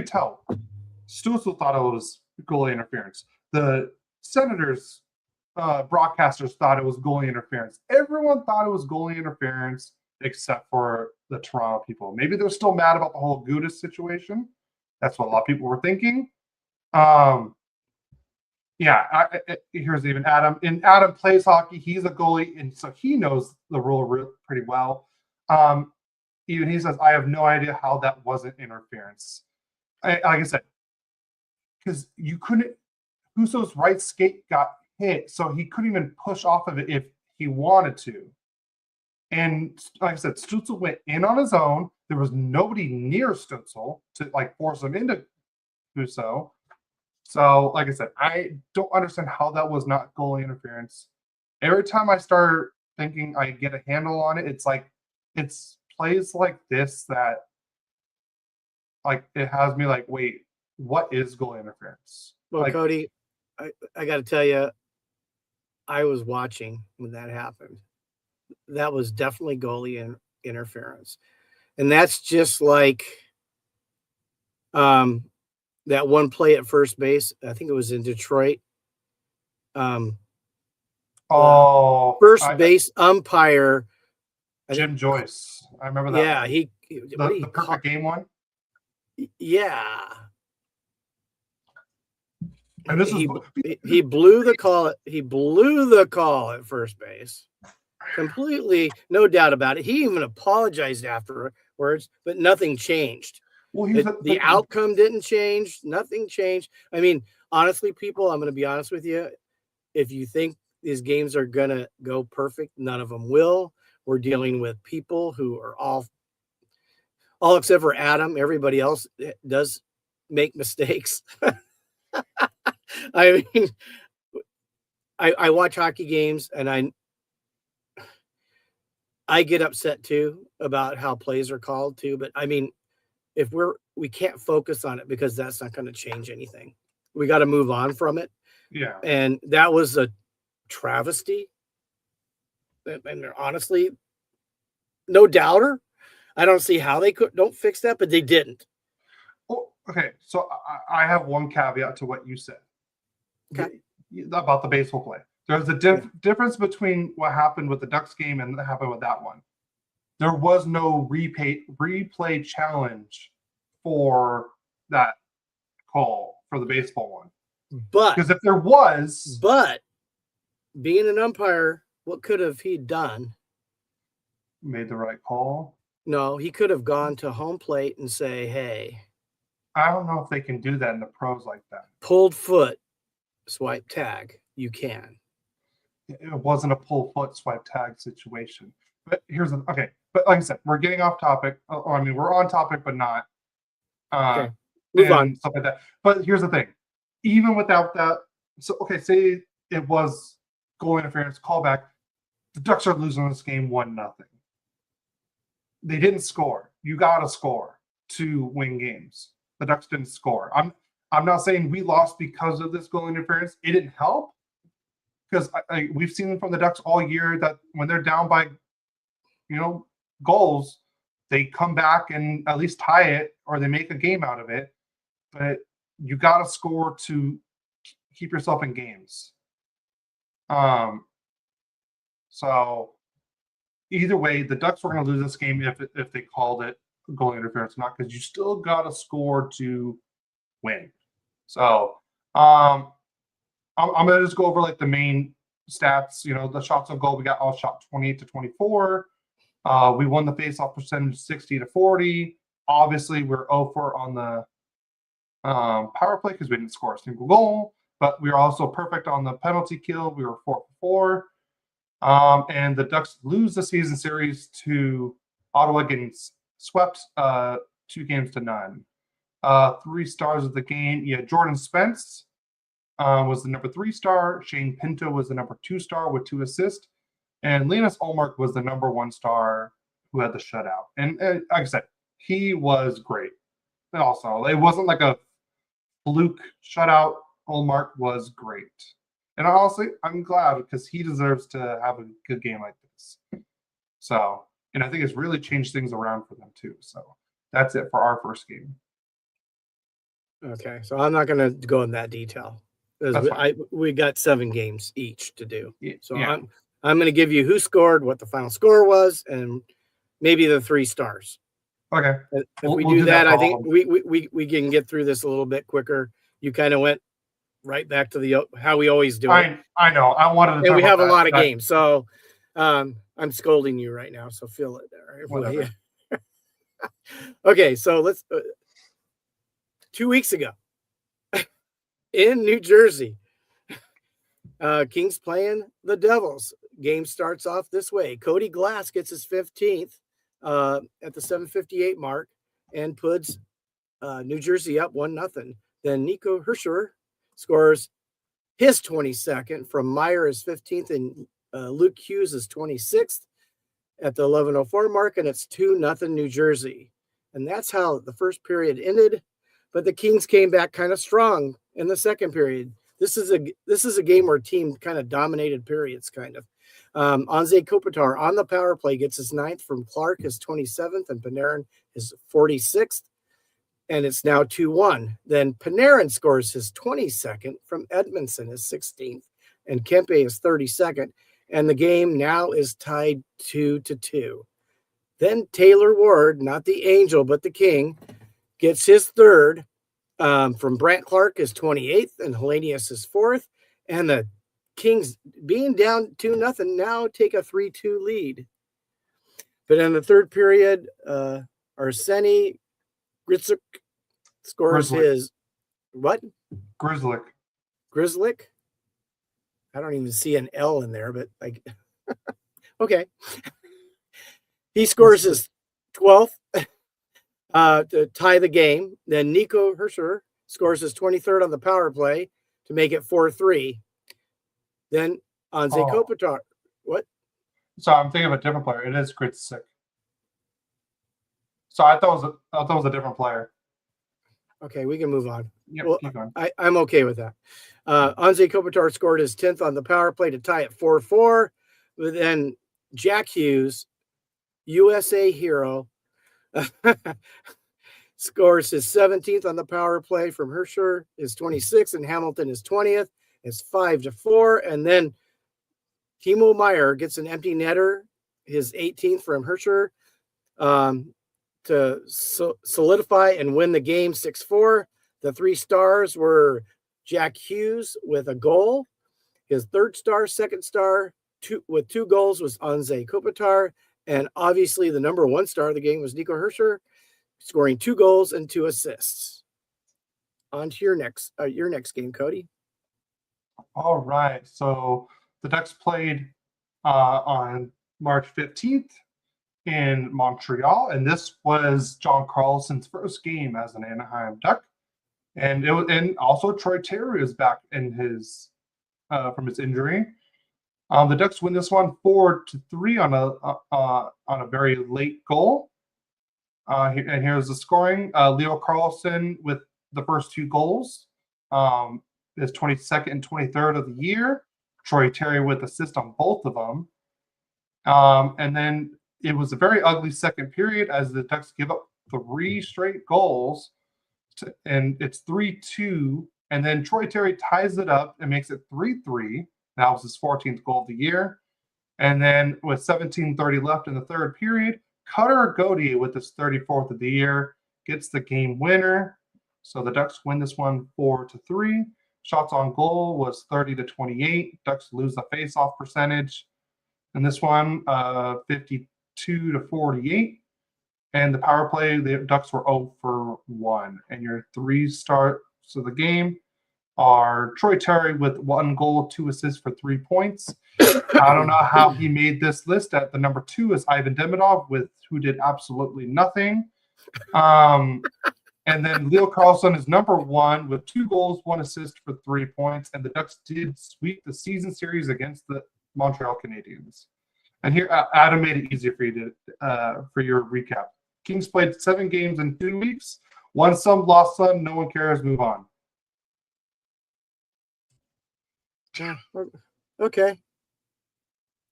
tell Stützle thought it was goalie interference. The Senators broadcasters thought it was goalie interference. Everyone thought it was goalie interference except for the Toronto people. Maybe they're still mad about the whole Gudis situation. That's what a lot of people were thinking. Here's even Adam. And Adam plays hockey. He's a goalie, and so he knows the rule pretty well. Even he says, I have no idea how that wasn't interference. Like I said, because you couldn't, Husso's right skate got hit, so he couldn't even push off of it if he wanted to. And like I said, Stützle went in on his own. There was nobody near Stützle to force him into Husso. So, like I said, I don't understand how that was not goalie interference. Every time I start thinking I get a handle on it, it's plays like this that like it has me like, wait, what is goal interference? Well, Like, Cody, I got to tell you, I was watching when that happened. That was definitely goalie interference. And that's just like that one play at first base. I think it was in Detroit. First base umpire Jim Joyce. I remember that. Yeah, one. The perfect game one. Yeah. And this he blew the call. He blew the call at first base. Completely, no doubt about it. He even apologized afterwards, but nothing changed. Well, the outcome didn't change. Nothing changed. I mean, honestly, people, I'm going to be honest with you. If you think these games are going to go perfect, none of them will. We're dealing with people who are all except for Adam. Everybody else does make mistakes. I mean, I watch hockey games and I get upset too about how plays are called too. But I mean, if we can't focus on it because that's not going to change anything. We got to move on from it. Yeah. And that was a travesty. And honestly, no doubter. I don't see how they don't fix that, but they didn't. Well, okay. So I have one caveat to what you said. Okay. About the baseball play. There's a difference between what happened with the Ducks game and what happened with that one. There was no replay challenge for that call for the baseball one. But because if there was, but being an umpire, what could have he done? Made the right call. No, he could have gone to home plate and say, "Hey." I don't know if they can do that in the pros like that. Pulled foot, swipe tag. You can. It wasn't a pull foot swipe tag situation. But here's okay. But like I said, we're getting off topic. I mean, we're on topic, but not. Okay. Move on. Stuff like that. But here's the thing. Even without that, so okay, say it was goal interference, callback. The Ducks are losing this game 1-0. They didn't score. You got to score to win games. The Ducks didn't score. I'm not saying we lost because of this goal interference. It didn't help because we've seen from the Ducks all year that when they're down by, goals, they come back and at least tie it or they make a game out of it. But you got to score to keep yourself in games. So either way, the Ducks were going to lose this game if they called it goal interference or not, because you still got to score to win. So I'm going to just go over like the main stats. The shots on goal, we got outshot 28-24. We won the face-off percentage 60-40. Obviously, we're 0-4 on the power play because we didn't score a single goal, but we were also perfect on the penalty kill. We were 4-4. And the Ducks lose the season series to Ottawa, getting swept 2-0. 3 stars of the game. Yeah, Jordan Spence was the number 3 star. Shane Pinto was the number 2 star with 2 assists. And Linus Ullmark was the number 1 star who had the shutout. And like I said, he was great. And also, it wasn't like a fluke shutout. Ullmark was great. And honestly, I'm glad because he deserves to have a good game like this. So, and I think it's really changed things around for them too. So that's it for our first game. Okay, so I'm not going to go in that detail. We got 7 games each to do. So yeah. I'm going to give you who scored, what the final score was, and maybe the 3 stars. Okay. If we'll do that, I think we can get through this a little bit quicker. You kind of went right back to how we always do it. I know. I wanted to. And we have a lot of games, so I'm scolding you right now. So feel it there. Whatever. Okay, so let's. 2 weeks ago, in New Jersey, Kings playing the Devils. Game starts off this way. Cody Glass gets his 15th at the 7:58 mark and puts New Jersey up 1-0. Then Nico Herscher scores his 22nd from Meyer, his 15th, and Luke Hughes is 26th at the 11:04 mark, and it's 2-0 New Jersey. And that's how the first period ended. But the Kings came back kind of strong in the second period. This is a game where team kind of dominated periods, kind of. Anze Kopitar on the power play gets his 9th from Clark, his 27th, and Panarin his 46th. And it's now 2-1. Then Panarin scores his 22nd from Edmondson, his 16th, and Kempe his 32nd. And the game now is tied 2-2. Then Taylor Ward, not the Angel, but the King, gets his 3rd from Brant Clark, his 28th, and Hellenius his 4th. And the Kings, being down 2-0, now take a 3-2 lead. But in the third period, Arseny Grzelcyk scores his what? Grzelcyk. I don't even see an L in there, but like, okay. He scores his 12th to tie the game. Then Nico Hischier scores his 23rd on the power play to make it 4-3. Then Anze Kopitar. What? So I'm thinking of a different player. It is Grzelcyk. So I thought it was a different player. Okay, we can move on. Yep, well, keep going. I'm okay with that. Anze Kopitar scored his 10th on the power play to tie it 4-4. But then Jack Hughes, USA hero, scores his 17th on the power play from Hischier, his 26th, and Hamilton his 20th. It's 5-4. And then Timo Meier gets an empty netter, his 18th from Hischier, to solidify and win the game 6-4. The 3 stars were Jack Hughes with a goal. His 3rd star, 2nd star, with 2 goals was Anze Kopitar. And obviously the number 1 star of the game was Nico Hischier, scoring 2 goals and 2 assists. On to your next game, Cody. All right. So the Ducks played on March 15th in Montreal, and this was John Carlson's first game as an Anaheim Duck, and also Troy Terry is back in his from his injury. The Ducks win this one 4-3 on a very late goal. And here's the scoring: Leo Carlson with the first 2 goals, his 22nd and 23rd of the year. Troy Terry with assist on both of them, and then it was a very ugly second period as the Ducks give up 3 straight goals, and it's 3-2. And then Troy Terry ties it up and makes it 3-3. That was his 14th goal of the year. And then with 17:30 left in the third period, Cutter Goalie with his 34th of the year gets the game winner. So the Ducks win this one 4-3. Shots on goal was 30-28. Ducks lose the face-off percentage. And this one, 52-48. And the power play, the Ducks were 0-for-1. And your 3 starts of the game are Troy Terry with 1 goal, 2 assists for 3 points. I don't know how he made this list. At the number 2 is Ivan Demidov, who did absolutely nothing. And then Leo Carlson is number 1 with 2 goals, 1 assist for 3 points. And the Ducks did sweep the season series against the Montreal Canadiens. And here, Adam made it easier for you for your recap. Kings played 7 games in 2 weeks. Won some, lost some. No one cares. Move on. Yeah. Okay.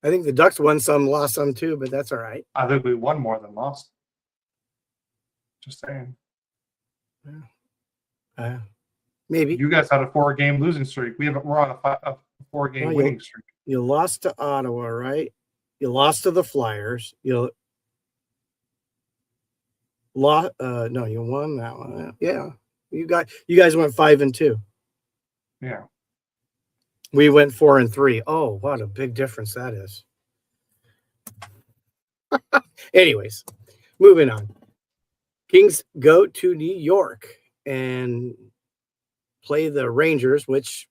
I think the Ducks won some, lost some too, but that's all right. I think we won more than lost. Just saying. Maybe. You guys had a 4-game losing streak. We're on a 4-game winning streak. You lost to Ottawa, right? You lost to the Flyers. You won that one. Yeah. You guys went 5-2. Yeah. We went 4-3. Oh, what a big difference that is. Anyways, moving on. Kings go to New York and play the Rangers, which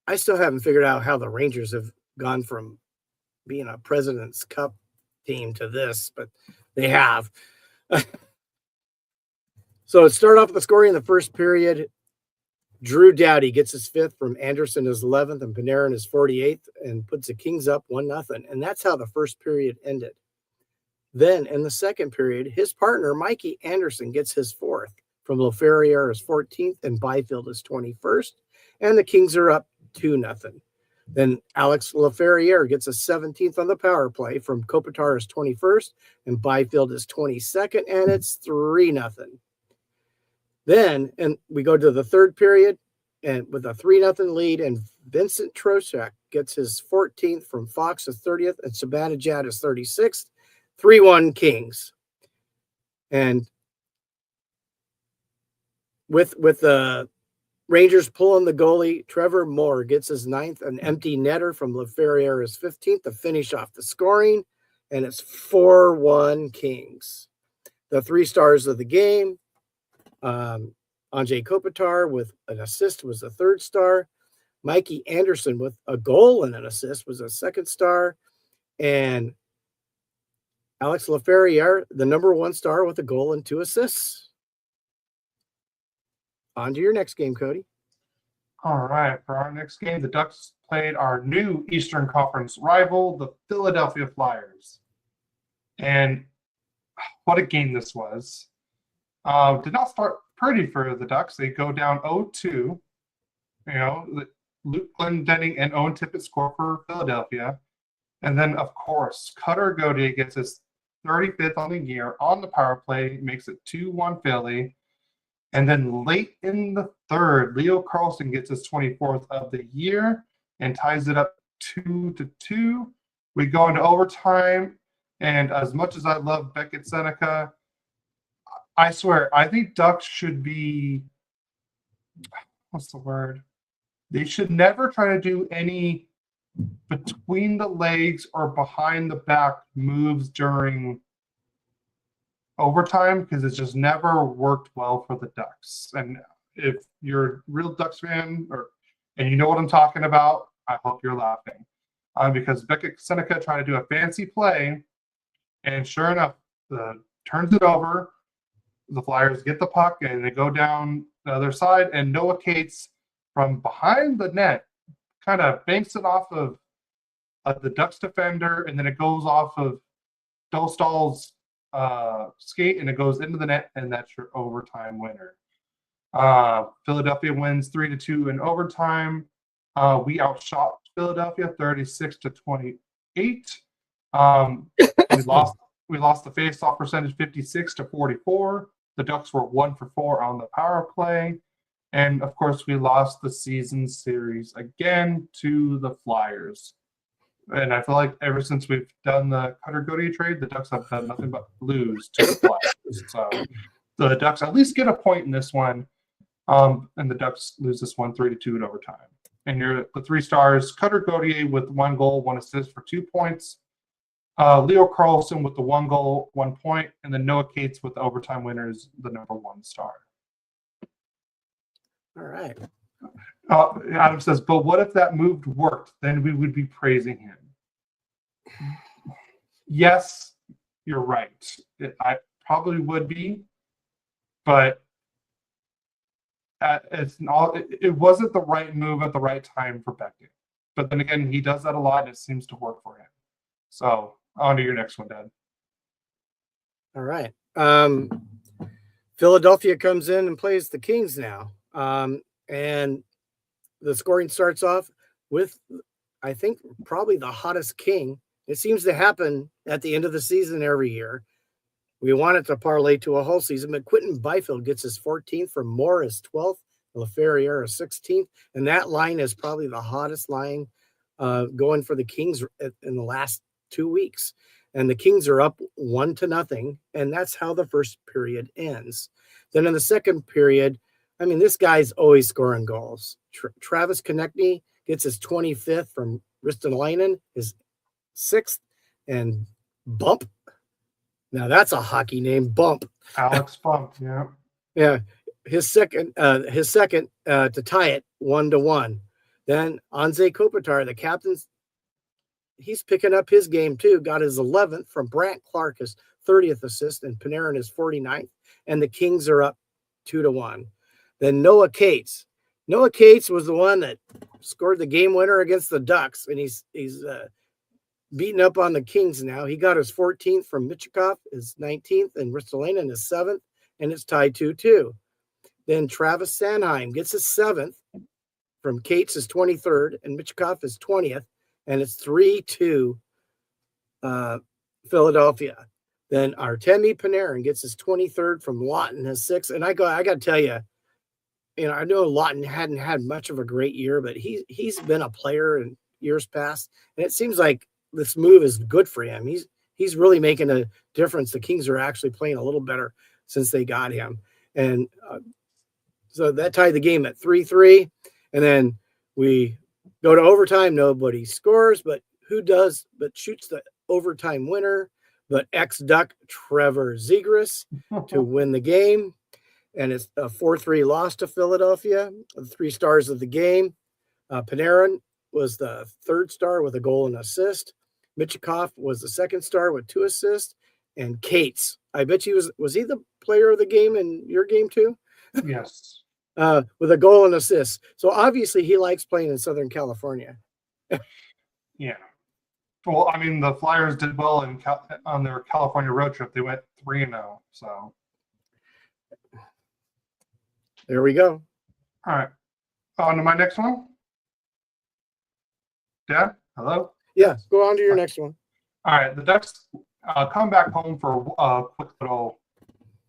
I still haven't figured out how the Rangers have gone from being a President's Cup team to this, but they have. So it started off with the scoring in the first period. Drew Doughty gets his 5th from Anderson, his 11th, and Panarin his 48th, and puts the Kings up 1-0. And that's how the first period ended. Then in the second period, his partner, Mikey Anderson, gets his fourth from Laferriere is 14th and Byfield is 21st. And the Kings are up 2-0. Then Alex Laferriere gets a 17th on the power play from Kopitar is 21st and Byfield is 22nd, and it's 3-0. Then, and we go to the third period, and with a 3-0 lead, and Vincent Trocheck gets his 14th from Fox is 30th, and Zibanejad is 36th. 3-1 Kings. And with the Rangers pulling the goalie, Trevor Moore gets his 9th, an empty netter from Laferriere is 15th to finish off the scoring, and it's 4-1 Kings. The 3 stars of the game, Anze Kopitar with an assist was the 3rd star. Mikey Anderson with a goal and an assist was a 2nd star. And Alex Laferriere, the number 1 star with a goal and 2 assists. On to your next game, Cody. All right. For our next game, the Ducks played our new Eastern Conference rival, the Philadelphia Flyers. And what a game this was. Did not start pretty for the Ducks. They go down 0-2. You know, Luke Glendening and Owen Tippett score for Philadelphia. And then, of course, Cutter Gauthier gets his 35th on the year on the power play, makes it 2-1 Philly. And then late in the third, Leo Carlsson gets his 24th of the year and ties it up 2-2. We go into overtime, and as much as I love Beckett Seneca, I swear, I think Ducks should be, what's the word? They should never try to do any between the legs or behind the back moves during overtime, because it's just never worked well for the Ducks. And if you're a real Ducks fan and you know what I'm talking about, I hope you're laughing. Because Beckett Seneca tried to do a fancy play, and sure enough, turns it over. The Flyers get the puck and they go down the other side, and Noah Cates from behind the net kind of banks it off of the Ducks defender, and then it goes off of Dostal's skate, and it goes into the net, and that's your overtime winner. Philadelphia wins 3-2 in overtime. We outshot Philadelphia 36-28. We lost the face-off percentage 56-44. The Ducks were 1 for 4 on the power play. And, of course, we lost the season series again to the Flyers. And I feel like ever since we've done the Cutter Gauthier trade, the Ducks have done nothing but lose to the Flyers. So the Ducks at least get a point in this one. And the Ducks lose this one 3-2 in overtime. And the 3 stars, Cutter Gauthier with 1 goal, 1 assist for 2 points. Leo Carlsson with the 1 goal, 1 point, and then Noah Cates with the overtime winners, the number 1 star. All right. Adam says, but what if that move worked? Then we would be praising him. Yes, you're right. I probably would be, but it wasn't the right move at the right time for Beckett. But then again, he does that a lot, and it seems to work for him. So on to your next one, Dad. All right. Philadelphia comes in and plays the Kings now. And the scoring starts off with, I think, probably the hottest King. It seems to happen at the end of the season every year. We want it to parlay to a whole season, but Quentin Byfield gets his 14th from Moore is 12th, Laferriere is 16th, and that line is probably the hottest line going for the Kings in the last 2 weeks. And the Kings are up 1-0, and that's how the first period ends. Then in the second period, I mean, this guy's always scoring goals. Travis Konechny gets his 25th from Ristolainen, his 6th, and Bump. Now that's a hockey name, Bump. Alex Bump, yeah. Yeah, his second to tie it 1-1. Then Anze Kopitar, the captain, he's picking up his game too. Got his 11th from Brant Clark, his 30th assist, and Panarin his 49th. And the Kings are up 2-1. Then Noah Cates. Noah Cates was the one that scored the game winner against the Ducks, and he's beating up on the Kings now. He got his 14th from Michikov, his 19th, and Ristolainen his 7th, and it's tied 2-2. Then Travis Sanheim gets his 7th from Cates his 23rd, and Michikov his 20th, and it's 3-2 Philadelphia. Then Artemi Panarin gets his 23rd from Lawton, his 6th. And I got to tell you, I know Lawton hadn't had much of a great year, but he's been a player in years past, and it seems like this move is good for him. He's really making a difference. The Kings are actually playing a little better since they got him, and so that tied the game at 3-3. And then we go to overtime. Nobody scores, but who does? But shoots the overtime winner. But ex-Duck Trevor Zegras to win the game, and it's a 4-3 loss to Philadelphia. The 3 stars of the game. Panarin was the 3rd star with a goal and assist. Michikov was the 2nd star with 2 assists. And Cates, I bet you was he the player of the game in your game too? Yes. With a goal and assist. So obviously he likes playing in Southern California. Yeah. Well, I mean, the Flyers did well on their California road trip. They went 3-0. So there we go. All right. On to my next one. Dad, hello? Yeah, go on to your next one. All right. The Ducks come back home for a quick little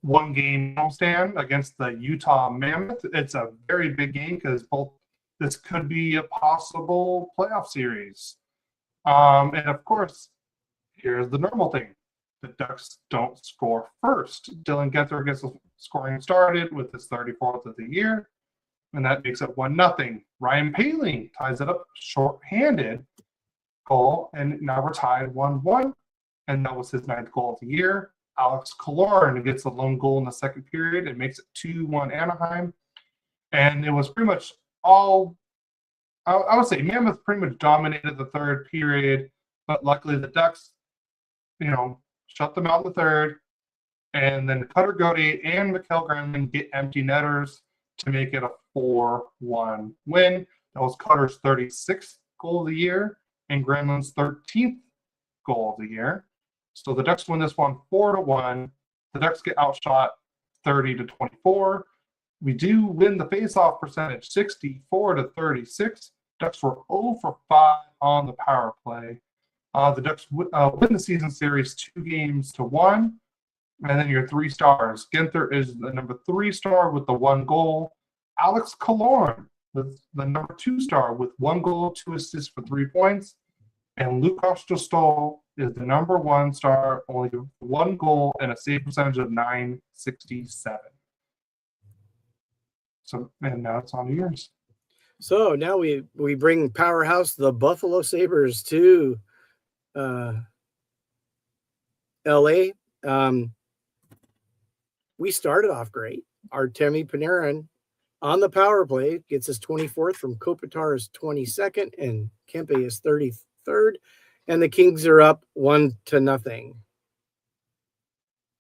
one-game homestand against the Utah Mammoth. It's a very big game because this could be a possible playoff series. And of course, here's the normal thing. The Ducks don't score first. Dylan Guenther gets the scoring started with his 34th of the year, and that makes it 1-0. Ryan Poehling ties it up short-handed goal, and now we're tied 1-1, and that was his 9th goal of the year. Alex Killorn gets the lone goal in the second period and makes it 2-1 Anaheim. And it was pretty much all, I would say Mammoth pretty much dominated the third period, but luckily the Ducks, shut them out in the third. And then Cutter Goalie and Mikael Granlund get empty netters to make it a 4-1 win. That was Cutter's 36th goal of the year and Granlund's 13th goal of the year. So the Ducks win this one 4-1. The Ducks get outshot 30-24. We do win the faceoff percentage 64-36. Ducks were 0 for 5 on the power play. The Ducks win the season series 2-1. And then your 3 stars. Guenther is the number 3 star with the 1 goal. Alex Killorn with the number 2 star with 1 goal, 2 assists for 3 points. And Lukas Dostal is the number 1 star, only 1 goal and a save percentage of .967. So, and now it's on to yours. So now we bring powerhouse the Buffalo Sabres to L.A. We started off great. Artemi Panarin on the power play gets his 24th from Kopitar's 22nd and Kempe is 33rd. And the Kings are up 1-0.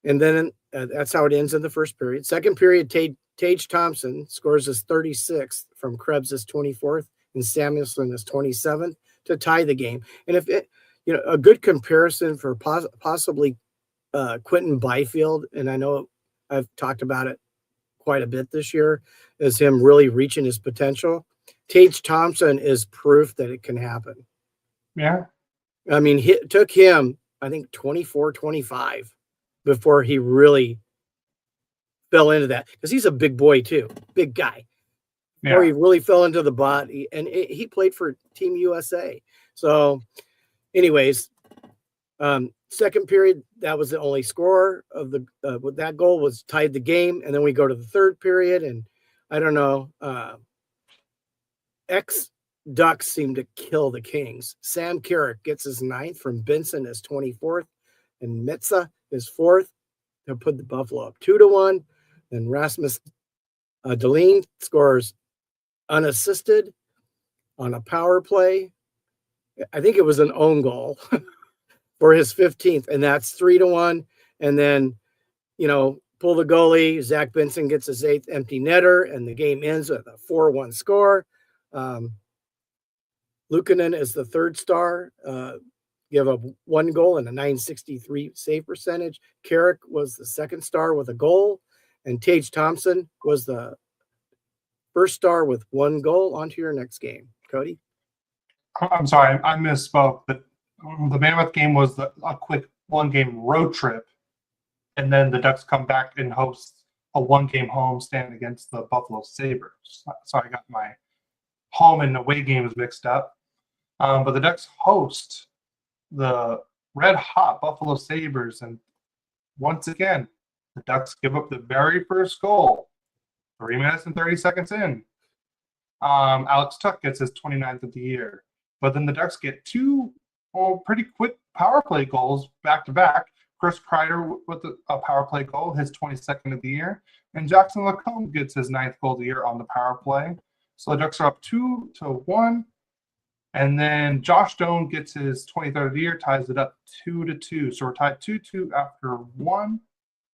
And then that's how it ends in the first period. Second period, Tage Thompson scores his 36th from Krebs' 24th and Samuelson his 27th to tie the game. And if it, a good comparison for possibly Quentin Byfield, and I know I've talked about it quite a bit this year, is him really reaching his potential. Tage Thompson is proof that it can happen. Yeah. I mean, it took him, I think, 24, 25 before he really fell into that. Because he's a big boy, too. Big guy. Yeah. Or he really fell into the body. And he played for Team USA. So, anyways, second period, that was the only score of the with that goal was tied the game. And then we go to the third period. And I don't know, Ducks seem to kill the Kings. Sam Carrick gets his 9th from Benson, his 24th, and Metza his 4th. They'll put the Buffalo up 2-1. Then Rasmus Dahlin scores unassisted on a power play. I think it was an own goal for his 15th, and that's 3-1. And then, pull the goalie. Zach Benson gets his 8th empty netter, and the game ends with a 4-1 score. Luukkonen is the 3rd star, give up 1 goal and a .963 save percentage. Carrick was the second star with a goal, and Tage Thompson was the first star with 1 goal. On to your next game, Cody. I'm sorry, I misspoke. The Mammoth game was a quick 1-game road trip, and then the Ducks come back and host a 1-game homestand against the Buffalo Sabres. So I got my home and away games mixed up. But the Ducks host the red-hot Buffalo Sabres, and once again, the Ducks give up the very first goal 3 minutes and 30 seconds in. Alex Tuch gets his 29th of the year. But then the Ducks get 2 pretty quick power play goals back-to-back. Chris Kreider with a power play goal, his 22nd of the year. And Jackson Lacombe gets his 9th goal of the year on the power play. So the Ducks are up 2-1. And then Josh Doan gets his 23rd of the year, ties it up 2-2. So we're tied 2-2 after 1.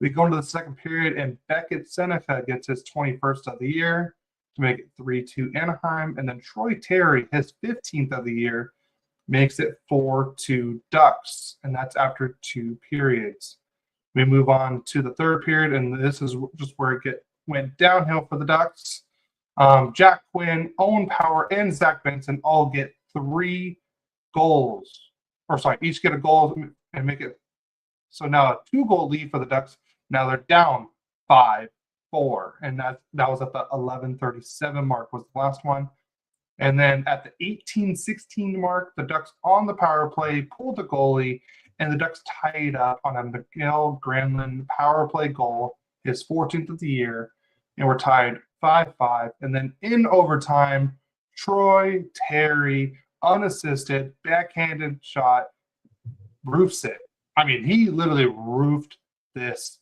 We go into the second period, and Beckett Seneca gets his 21st of the year to make it 3-2 Anaheim. And then Troy Terry, his 15th of the year, makes it 4-2 Ducks. And that's after 2 periods. We move on to the third period, and this is just where it went downhill for the Ducks. Jack Quinn, Owen Power, and Zach Benson all get 3 goals. Each get a goal and make it. So now a 2-goal lead for the Ducks. Now they're down 5-4. And that was at the 11:37 mark was the last one. And then at the 18:16 mark, the Ducks on the power play pulled the goalie, and the Ducks tied up on a Mikael Granlund power play goal, his 14th of the year, and we're tied 5-5. And then in overtime, Troy Terry, unassisted, backhanded shot, roofs it. I mean, he literally roofed this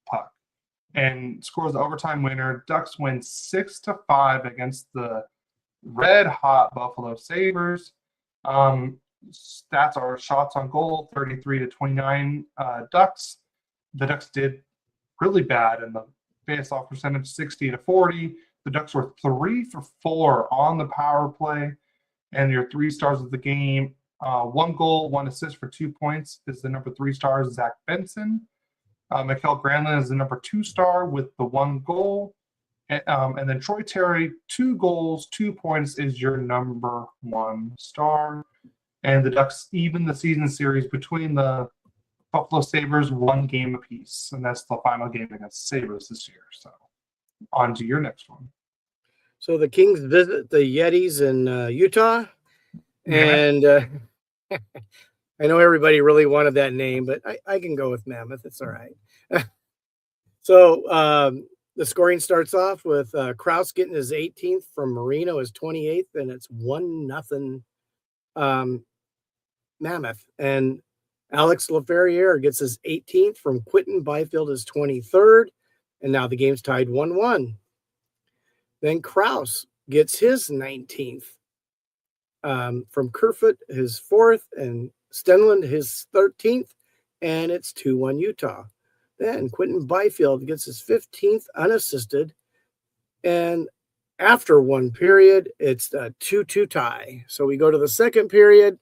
puck and scores the overtime winner. Ducks win 6-5 against the red-hot Buffalo Sabres. Stats are shots on goal, 33-29 Ducks. The Ducks did really bad in the face-off percentage, 60-40. The Ducks were 3 for 4 on the power play. And your 3 stars of the game, 1 goal, 1 assist for 2 points is the number 3 star, Zach Benson. Mikael Granlund is the number 2 star with the 1 goal. And then Troy Terry, 2 goals, 2 points is your number 1 star. And the Ducks even the season series between the Buffalo Sabres 1 game apiece. And that's the final game against the Sabres this year. So on to your next one. So the Kings visit the Yetis in Utah. And I know everybody really wanted that name, but I can go with Mammoth. It's all right. So the scoring starts off with Krause getting his 18th from Marino, his 28th, and it's 1-0 Mammoth. And Alex Laferriere gets his 18th from Quinton Byfield, his 23rd, and now the game's tied 1-1. Then Krause gets his 19th from Kerfoot, his 4th, and Stenlund, his 13th, and it's 2-1 Utah. Then Quinton Byfield gets his 15th unassisted, and after 1 period, it's a 2-2 tie. So we go to the second period,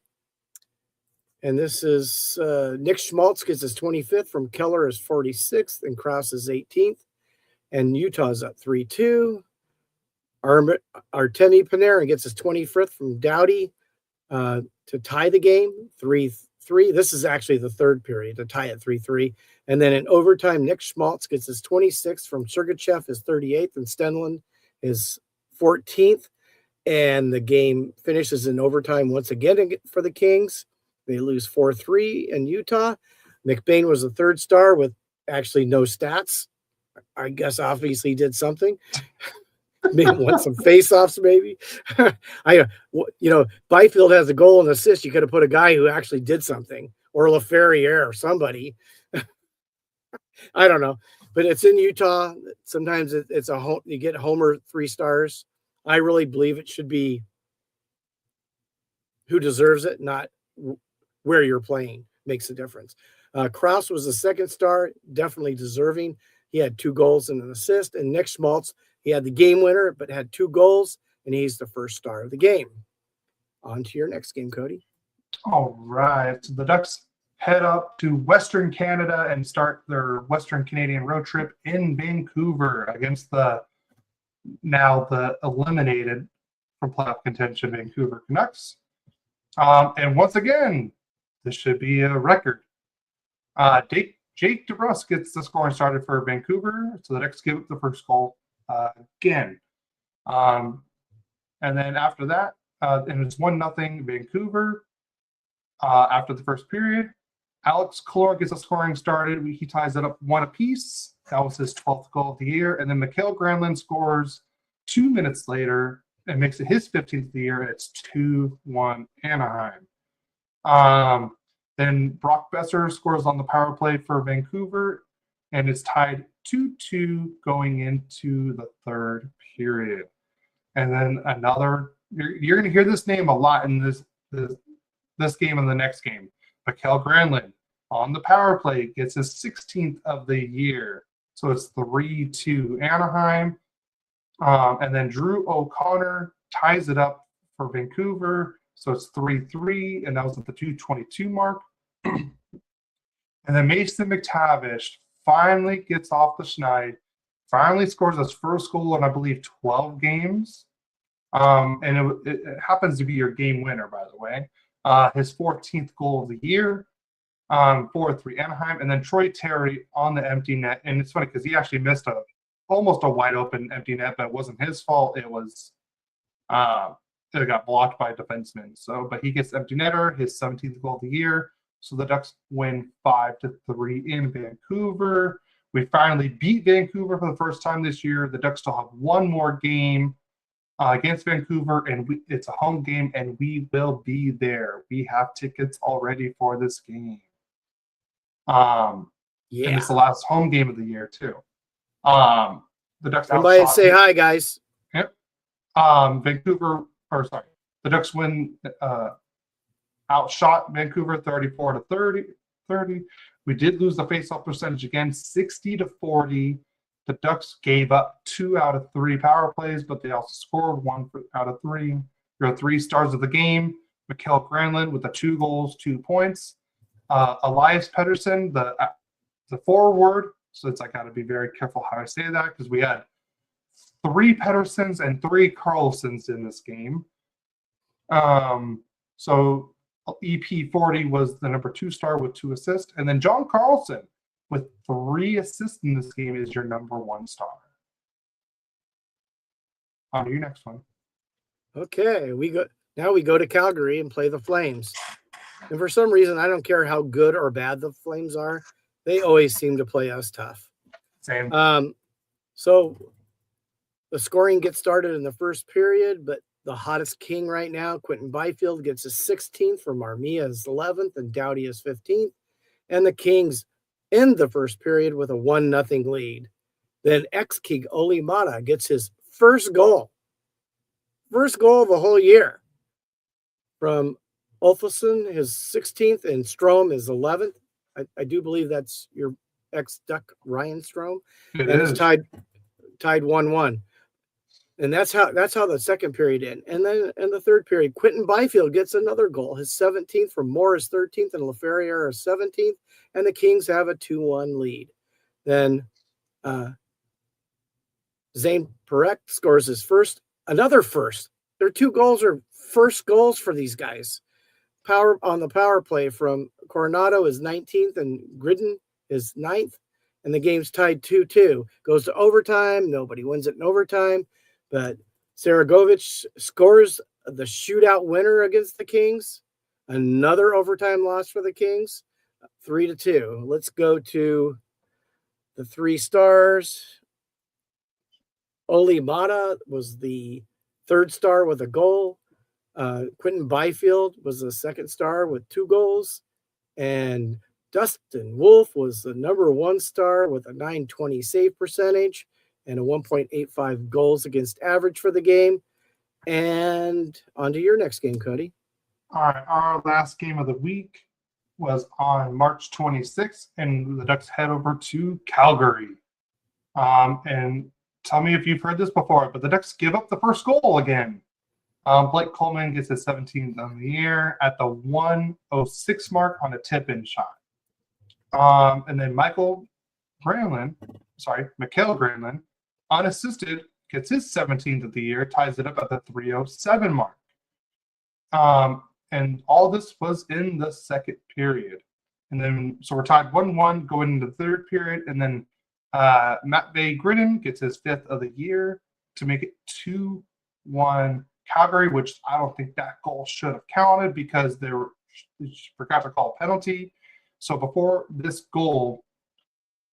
and this is Nick Schmaltz gets his 25th from Keller, his 46th, and Krause his 18th, and Utah's up 3-2. Artemi Panarin gets his 25th from Doughty to tie the game, 3-3. This is actually the third period to tie it 3-3. And then in overtime, Nick Schmaltz gets his 26th from Sergachev, his 38th, and Stenlund, his 14th. And the game finishes in overtime once again for the Kings. They lose 4-3 in Utah. McBain was the 3rd star with actually no stats. I guess obviously he did something. Maybe won some face-offs, maybe. Byfield has a goal and assist. You could have put a guy who actually did something, or Laferriere or somebody. I don't know, but it's in Utah. Sometimes it's you get Homer 3 stars. I really believe it should be who deserves it, not where you're playing makes a difference. Krause was the 2nd star, definitely deserving. He had 2 goals and an assist, and Nick Schmaltz, he had the game winner, but had 2 goals, and he's the 1st star of the game. On to your next game, Cody. All right. So the Ducks head up to Western Canada and start their Western Canadian road trip in Vancouver against the eliminated from playoff contention Vancouver Canucks. And once again, this should be a record. Jake DeBrusk gets the scoring started for Vancouver, so the Ducks give up the first goal again. And then after that, and it's 1-0 Vancouver. After the first period, Alex Clore gets the scoring started. He ties it up 1 apiece. That was his 12th goal of the year. And then Mikael Granlund scores 2 minutes later and makes it his 15th of the year. It's 2-1 Anaheim. Then Brock Besser scores on the power play for Vancouver, and it's tied 2-2 going into the third period. And then you're going to hear this name a lot in this game and the next game. Mikael Granlund on the power play gets his 16th of the year. So it's 3-2 Anaheim. And then Drew O'Connor ties it up for Vancouver. So it's 3-3, and that was at the 2:22 mark. And then Mason McTavish finally gets off the schneid, finally scores his first goal in, I believe, 12 games. And it happens to be your game winner, by the way. His 14th goal of the year, 4-3 Anaheim. And then Troy Terry on the empty net. And it's funny because he actually missed almost a wide open empty net, but it wasn't his fault. It was it got blocked by a defenseman. But he gets empty netter, his 17th goal of the year. So the Ducks win 5-3 in Vancouver. We finally beat Vancouver for the first time this year. The Ducks still have one more game against Vancouver, and it's a home game, and we will be there. We have tickets already for this game. And it's the last home game of the year too. The Ducks somebody say hi, guys. Yep. The Ducks win, outshot Vancouver 34-30. We did lose the faceoff percentage again, 60-40. The Ducks gave up 2 out of 3 power plays, but they also scored 1 out of 3. There are 3 stars of the game. Mikael Granlund with the 2 goals, 2 points. Elias Pettersson, the forward. So I got to be very careful how I say that because we had 3 Petterssons and 3 Carlsons in this game. So EP40 was the number 2 star with 2 assists. And then John Carlson with 3 assists in this game is your number 1 star. On to your next one. Okay, now we go to Calgary and play the Flames. And for some reason, I don't care how good or bad the Flames are, they always seem to play us tough. Same. So the scoring gets started in the first period, but the hottest king right now, Quinton Byfield, gets his 16th from Armia his 11th and Doughty his 15th. And the Kings end the first period with a 1-0 lead. Then ex-King Olli Mata gets his first goal of the whole year from Olofsson, his 16th, and Strome his 11th. I do believe that's your ex-Duck Ryan Strome. It's tied 1-1. And that's how the second period ended. And then in the third period, Quinton Byfield gets another goal, his 17th from Morris 13th and LaFerriere 17th, and the Kings have a 2-1 lead. Then Zane Parekh scores his another first. Their 2 goals are first goals for these guys. On the power play from Coronado is 19th and Gridden is 9th, and the game's tied 2-2. Goes to overtime. Nobody wins it in overtime. But Saragovich scores the shootout winner against the Kings. Another overtime loss for the Kings, 3-2. Let's go to the 3 stars. Olli Mata was the 3rd star with a goal. Quinton Byfield was the 2nd star with 2 goals. And Dustin Wolf was the number 1 star with a .920 save percentage and a 1.85 goals against average for the game. And on to your next game, Cody. All right, our last game of the week was on March 26th, and the Ducks head over to Calgary. And tell me if you've heard this before, but the Ducks give up the first goal again. Blake Coleman gets his 17th of the year at the 1:06 mark on a tip-in shot. And then Mikael Granlund, unassisted, gets his 17th of the year, ties it up at the 3:07 mark. And all this was in the second period. And then, so we're tied 1-1 going into the third period. And then Matt Bay-Gridden gets his 5th of the year to make it 2-1 Calgary, which I don't think that goal should have counted because they forgot to call a penalty. So before this goal,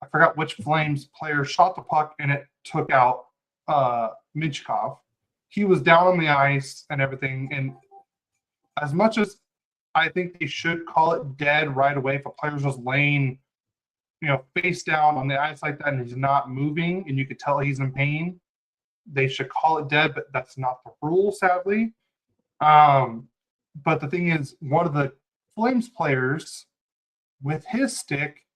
I forgot which Flames player shot the puck and it took out Michkov. He was down on the ice and everything. And as much as I think they should call it dead right away if a player's just laying, face down on the ice like that and he's not moving and you could tell he's in pain, they should call it dead, but that's not the rule, sadly. But the thing is, one of the Flames players with his stick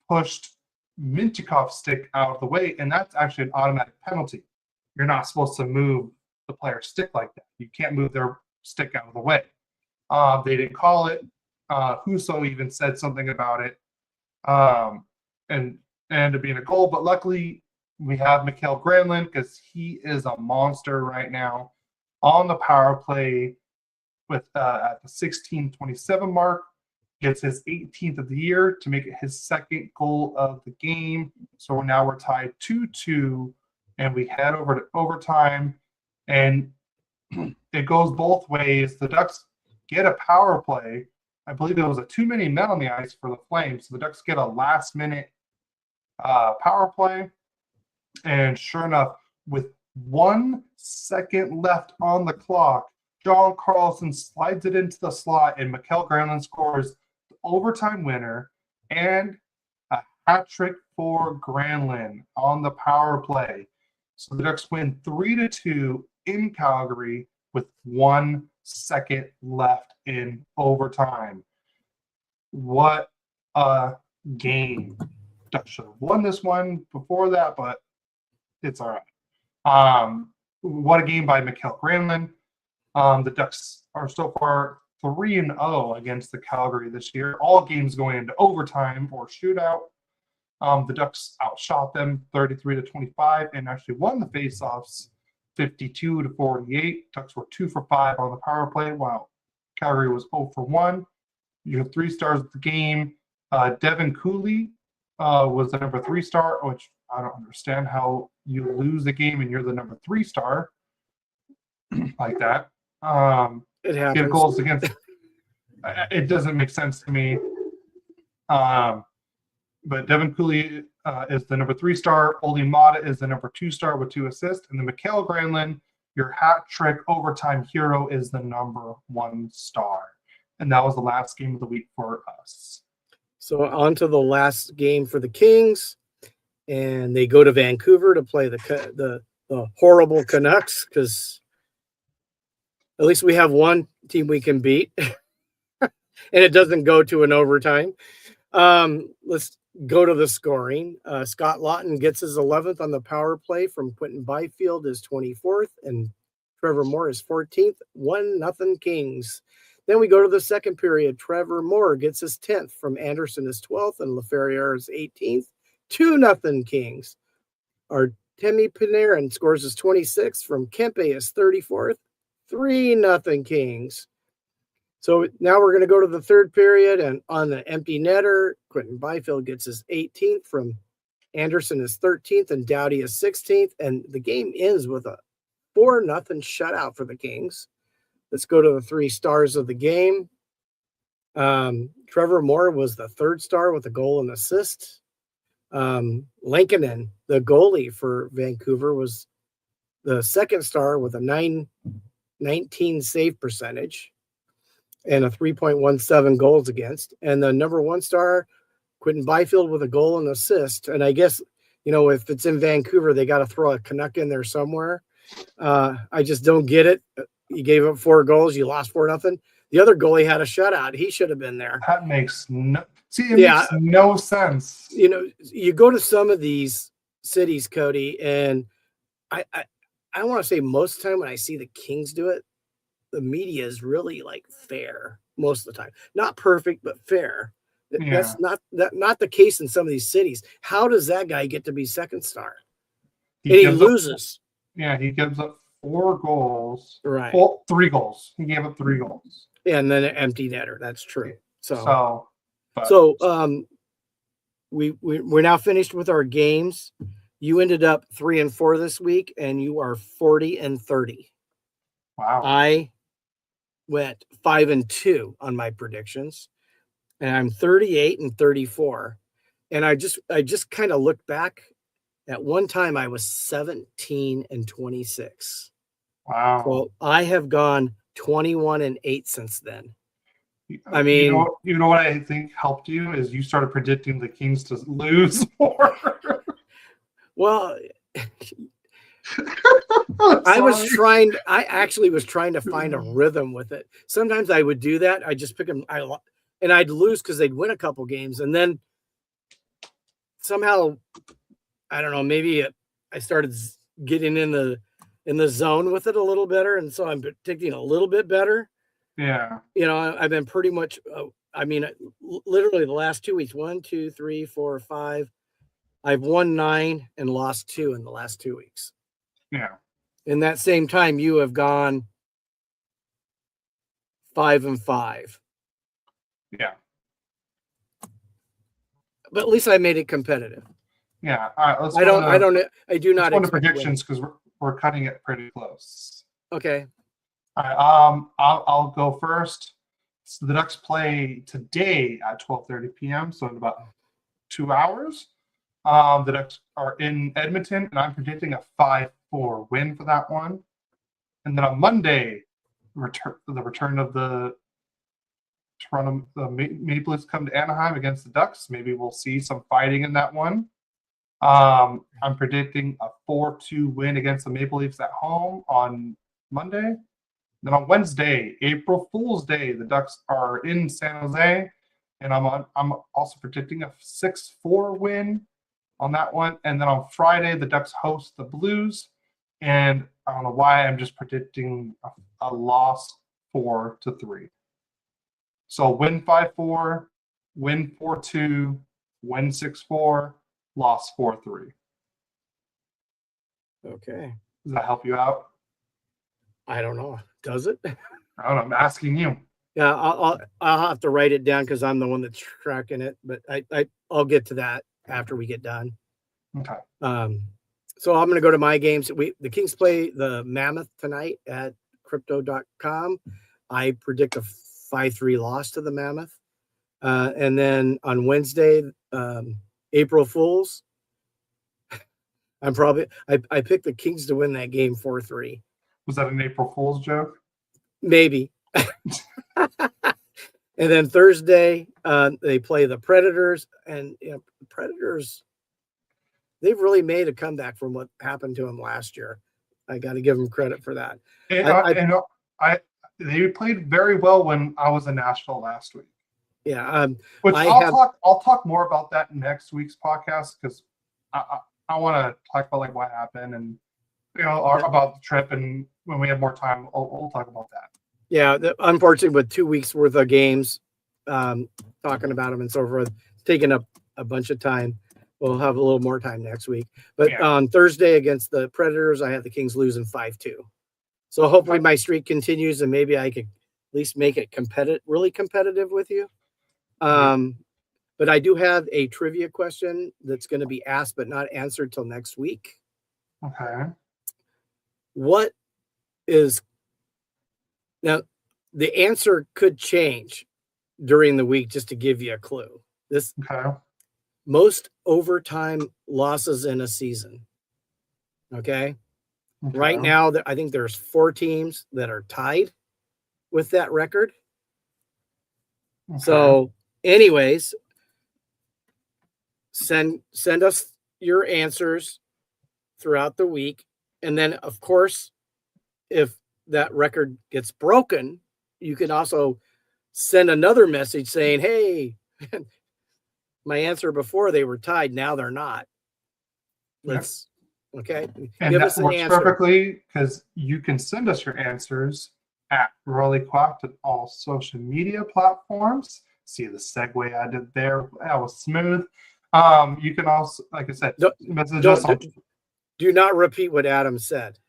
pushed Mintyukov's stick out of the way, and that's actually an automatic penalty. You're not supposed to move the player's stick like that. You can't move their stick out of the way. They didn't call it. Husso even said something about it, and ended up being a goal. But luckily, we have Mikael Granlund because he is a monster right now on the power play with at the 16:27 mark. Gets his 18th of the year to make it his second goal of the game. So now we're tied 2-2, and we head over to overtime. And it goes both ways. The Ducks get a power play. I believe it was a too many men on the ice for the Flames. So the Ducks get a last-minute power play. And sure enough, with 1 second left on the clock, John Carlson slides it into the slot, and Mikael Granlund scores the overtime winner and a hat trick for Granlund on the power play. So the Ducks win 3-2 in Calgary with 1 second left in overtime. What a game. Ducks should have won this one before that, but it's all right. What a game by Mikael Granlund. The Ducks are so far 3-0 against the Calgary this year. All games going into overtime or shootout. The Ducks outshot them 33-25 and actually won the faceoffs 52-48. Ducks were 2 for 5 on the power play, while Calgary was 0 for 1. You have 3 stars of the game. Devin Cooley was the number 3 star, which I don't understand how you lose the game and you're the number 3 star like that. It happens. Get goals against. It doesn't make sense to me. But Devin Cooley is the number 3 star. Oli Mata is the number 2 star with 2 assists. And then Mikael Granlund, your hat trick overtime hero, is the number 1 star. And that was the last game of the week for us. So on to the last game for the Kings. And they go to Vancouver to play the horrible Canucks because at least we have one team we can beat. And it doesn't go to an overtime. Let's go to the scoring. Scott Lawton gets his 11th on the power play from Quentin Byfield, his 24th, and Trevor Moore his 14th. 1-0 Kings. Then we go to the second period. Trevor Moore gets his 10th from Anderson his 12th and LaFerriere his 18th. 2-0 Kings. Artemi Panarin scores his 26th from Kempe his 34th. 3-0 Kings. So now we're going to go to the third period, and on the empty netter, Quentin Byfield gets his 18th from Anderson his 13th and Doughty his 16th, and the game ends with a 4-0 shutout for the Kings. Let's go to the 3 stars of the game. Trevor Moore was the 3rd star with a goal and assist. Lankinen, the goalie for Vancouver, was the 2nd star with a 919 save percentage and a 3.17 goals against. And the number 1 star, Quentin Byfield, with a goal and assist. And I guess, if it's in Vancouver, they got to throw a Canuck in there somewhere. I just don't get it. You gave up 4 goals. You lost 4-0. The other goalie had a shutout. He should have been there. That makes no sense. You go to some of these cities, Cody, and I want to say most of the time when I see the Kings do it, the media is really like fair most of the time. Not perfect, but fair. That's not the case in some of these cities. How does that guy get to be second star? He loses. He gives up 4 goals. Right. Well, 3 goals. He gave up 3 goals. Yeah, and then an empty netter. That's true. We're now finished with our games. You ended up 3-4 this week, and you are 40-30. Wow. I went 5-2 on my predictions, and I'm 38-34. And I just kind of looked back. At one time, I was 17-26. Wow. So I have gone 21-8 since then. I mean, you know what I think helped you is you started predicting the Kings to lose more. Well, I actually was trying to find a rhythm with it. Sometimes I would do that. I just pick them, and I'd lose because they'd win a couple games, and then somehow, I don't know, maybe I started getting in the zone with it a little better, and so I'm predicting a little bit better. Yeah. I've been pretty much, literally the last 2 weeks, 1, 2, 3, 4, 5. I've won 9 and lost 2 in the last 2 weeks. Yeah. In that same time, you have gone 5-5. Yeah. But at least I made it competitive. Yeah. All right. Let's I do not expect predictions because we're cutting it pretty close. Okay. All right, I'll go first. So the Ducks play today at 12:30 p.m. So in about 2 hours. The Ducks are in Edmonton, and I'm predicting a 5-4 win for that one. And then on Monday, the return of the Maple Leafs come to Anaheim against the Ducks. Maybe we'll see some fighting in that one. I'm predicting a 4-2 win against the Maple Leafs at home on Monday. Then on Wednesday, April Fool's Day, the Ducks are in San Jose, and I'm also predicting a 6-4 win on that one. And then on Friday, the Ducks host the Blues, and I don't know why I'm just predicting a loss 4-3. So win 5-4, win 4-2, win 6-4, loss 4-3. Okay. Does that help you out? I don't know. Does it? I don't know. I'm asking you. Yeah, I'll have to write it down because I'm the one that's tracking it. But I'll get to that after we get done. Okay. So I'm going to go to my games. The Kings play the Mammoth tonight at crypto.com. I predict a 5-3 loss to the Mammoth. And then on Wednesday, April Fools, I picked the Kings to win that game 4-3. Was that an April Fool's joke? Maybe. And then Thursday, they play the Predators, and the Predators, they've really made a comeback from what happened to them last year. I got to give them credit for that. They played very well when I was in Nashville last week. Yeah, which I'll talk more about that in next week's podcast because I want to talk about like what happened and about the trip, and when we have more time, we'll talk about that. Yeah, unfortunately, with 2 weeks worth of games, talking about them and so forth, it's taking up a bunch of time. We'll have a little more time next week. But on Thursday against the Predators, I have the Kings losing 5-2. So hopefully my streak continues, and maybe I could at least make it really competitive with you. But I do have a trivia question that's going to be asked but not answered till next week. Okay. What is now? The answer could change during the week, just to give you a clue. Most overtime losses in a season. Okay. Right now, I think there's 4 teams that are tied with that record. Okay. So, anyways, send us your answers throughout the week. And then, of course, if that record gets broken, you can also send another message saying, hey, my answer before they were tied, now they're not. Okay. Okay. And give that us an works answer perfectly because you can send us your answers at Royally Quacked on all social media platforms. See the segue I did there? That was smooth. You can also, like I said, message us on. Do not repeat what Adam said.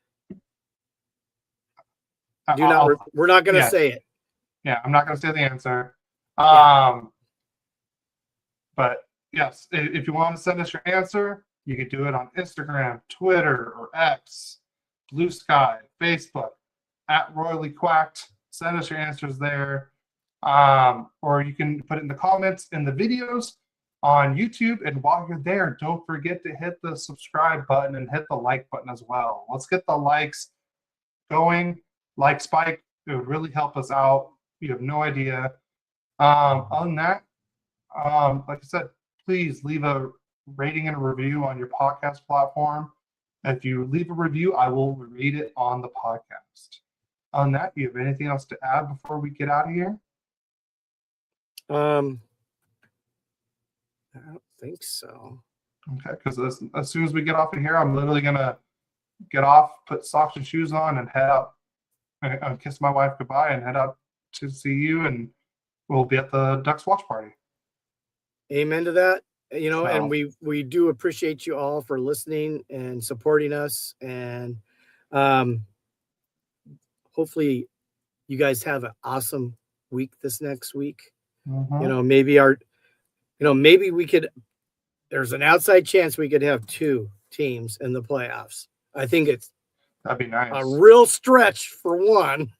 We're not going to say it. Yeah, I'm not going to say the answer. But yes, if you want to send us your answer, you can do it on Instagram, Twitter, or X, Blue Sky, Facebook, at Royally Quacked. Send us your answers there. Or you can put it in the comments in the videos on YouTube. And while you're there, don't forget to hit the subscribe button and hit the like button as well. Let's get the likes going. Like spike. It would really help us out. You have no idea. Other than that, like I said, please leave a rating and a review on your podcast platform. If you leave a review, I will read it on the podcast. On that, do you have anything else to add before we get out of here? I don't think so. Okay, because as soon as we get off of here, I'm literally gonna get off, put socks and shoes on, and head out. And kiss my wife goodbye and head out to see you, and we'll be at the Ducks watch party. Amen to that. And we do appreciate you all for listening and supporting us, and hopefully you guys have an awesome week this next week. Maybe we could, there's an outside chance we could have 2 teams in the playoffs. I think that'd be nice. A real stretch for one.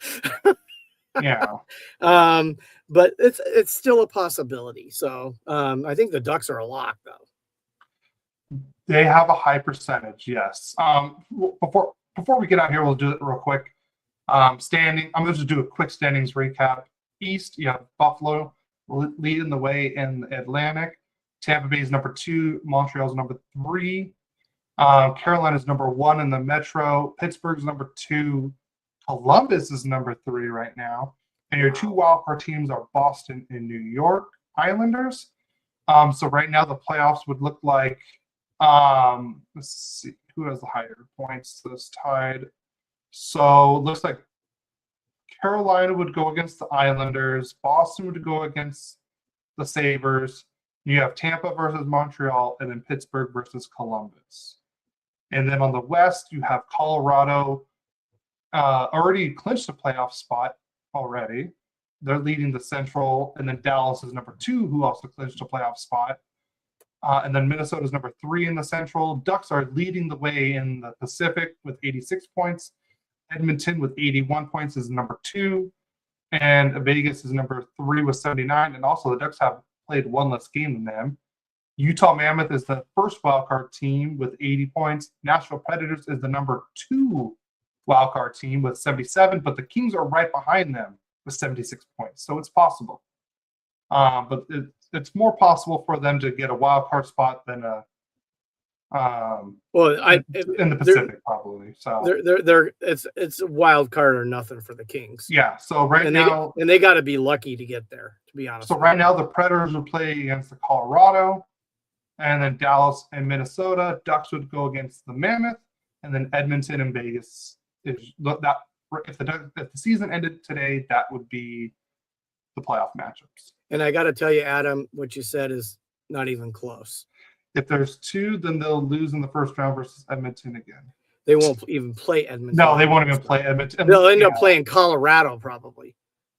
Yeah. But it's still a possibility. So I think the Ducks are a lock, though. They have a high percentage, yes. Before we get out here, we'll do it real quick. Standing. I'm going to just do a quick standings recap. East, you have Buffalo leading the way in the Atlantic. Tampa Bay is number 2. Montreal's number 3. Carolina's number 1 in the Metro. Pittsburgh's number 2. Columbus is number 3 right now. And your 2 wildcard teams are Boston and New York Islanders. So right now the playoffs would look like, let's see, who has the higher points that's tied. So it looks like Carolina would go against the Islanders. Boston would go against the Sabres. You have Tampa versus Montreal, and then Pittsburgh versus Columbus. And then on the West, you have Colorado already clinched a playoff spot already. They're leading the Central, and then Dallas is number 2, who also clinched a playoff spot. And then Minnesota is number 3 in the Central. Ducks are leading the way in the Pacific with 86 points. Edmonton with 81 points is number 2. And Vegas is number 3 with 79. And also the Ducks have played 1 less game than them. Utah Mammoth is the first wildcard team with 80 points. Nashville Predators is the number 2 wildcard team with 77, but the Kings are right behind them with 76 points. So it's possible. But it's more possible for them to get a wildcard spot than in the Pacific probably. So it's a wild card or nothing for the Kings. Yeah. So now they got to be lucky to get there, to be honest. So right now the Predators will play against the Colorado, and then Dallas and Minnesota. Ducks would go against the Mammoth, and then Edmonton and Vegas. If the season ended today, that would be the playoff matchups. And I got to tell you, Adam, what you said is not even close. If there's 2, then they'll lose in the first round versus Edmonton again. They won't even play Edmonton. No, they won't even play Edmonton. They'll end up playing Colorado probably.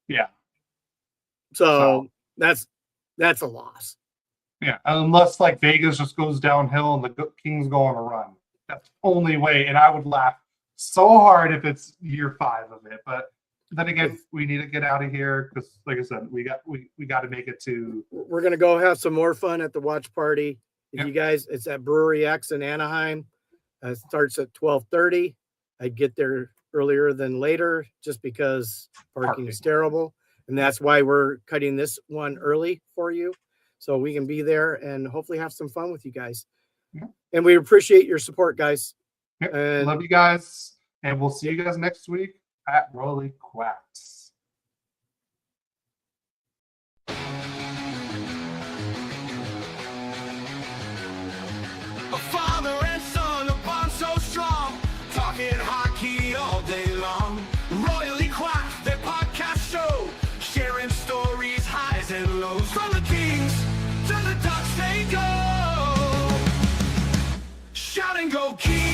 Yeah. So that's a loss. Yeah, unless like Vegas just goes downhill and the Kings go on a run. That's the only way. And I would laugh so hard if it's year 5 of it. But then again, we need to get out of here because, like I said, we got to make it to. We're gonna go have some more fun at the watch party. If you guys, it's at Brewery X in Anaheim. It starts at 12:30. I'd get there earlier than later just because parking is terrible, and that's why we're cutting this one early for you, so we can be there and hopefully have some fun with you guys. Yeah. And we appreciate your support, guys. Yep. And love you guys, and we'll see you guys next week at Royally Quacked. A father and son, a bond so strong, talking hockey all day long. Royally Quacked, From the Kings to the Ducks they go. Shout and go Kings.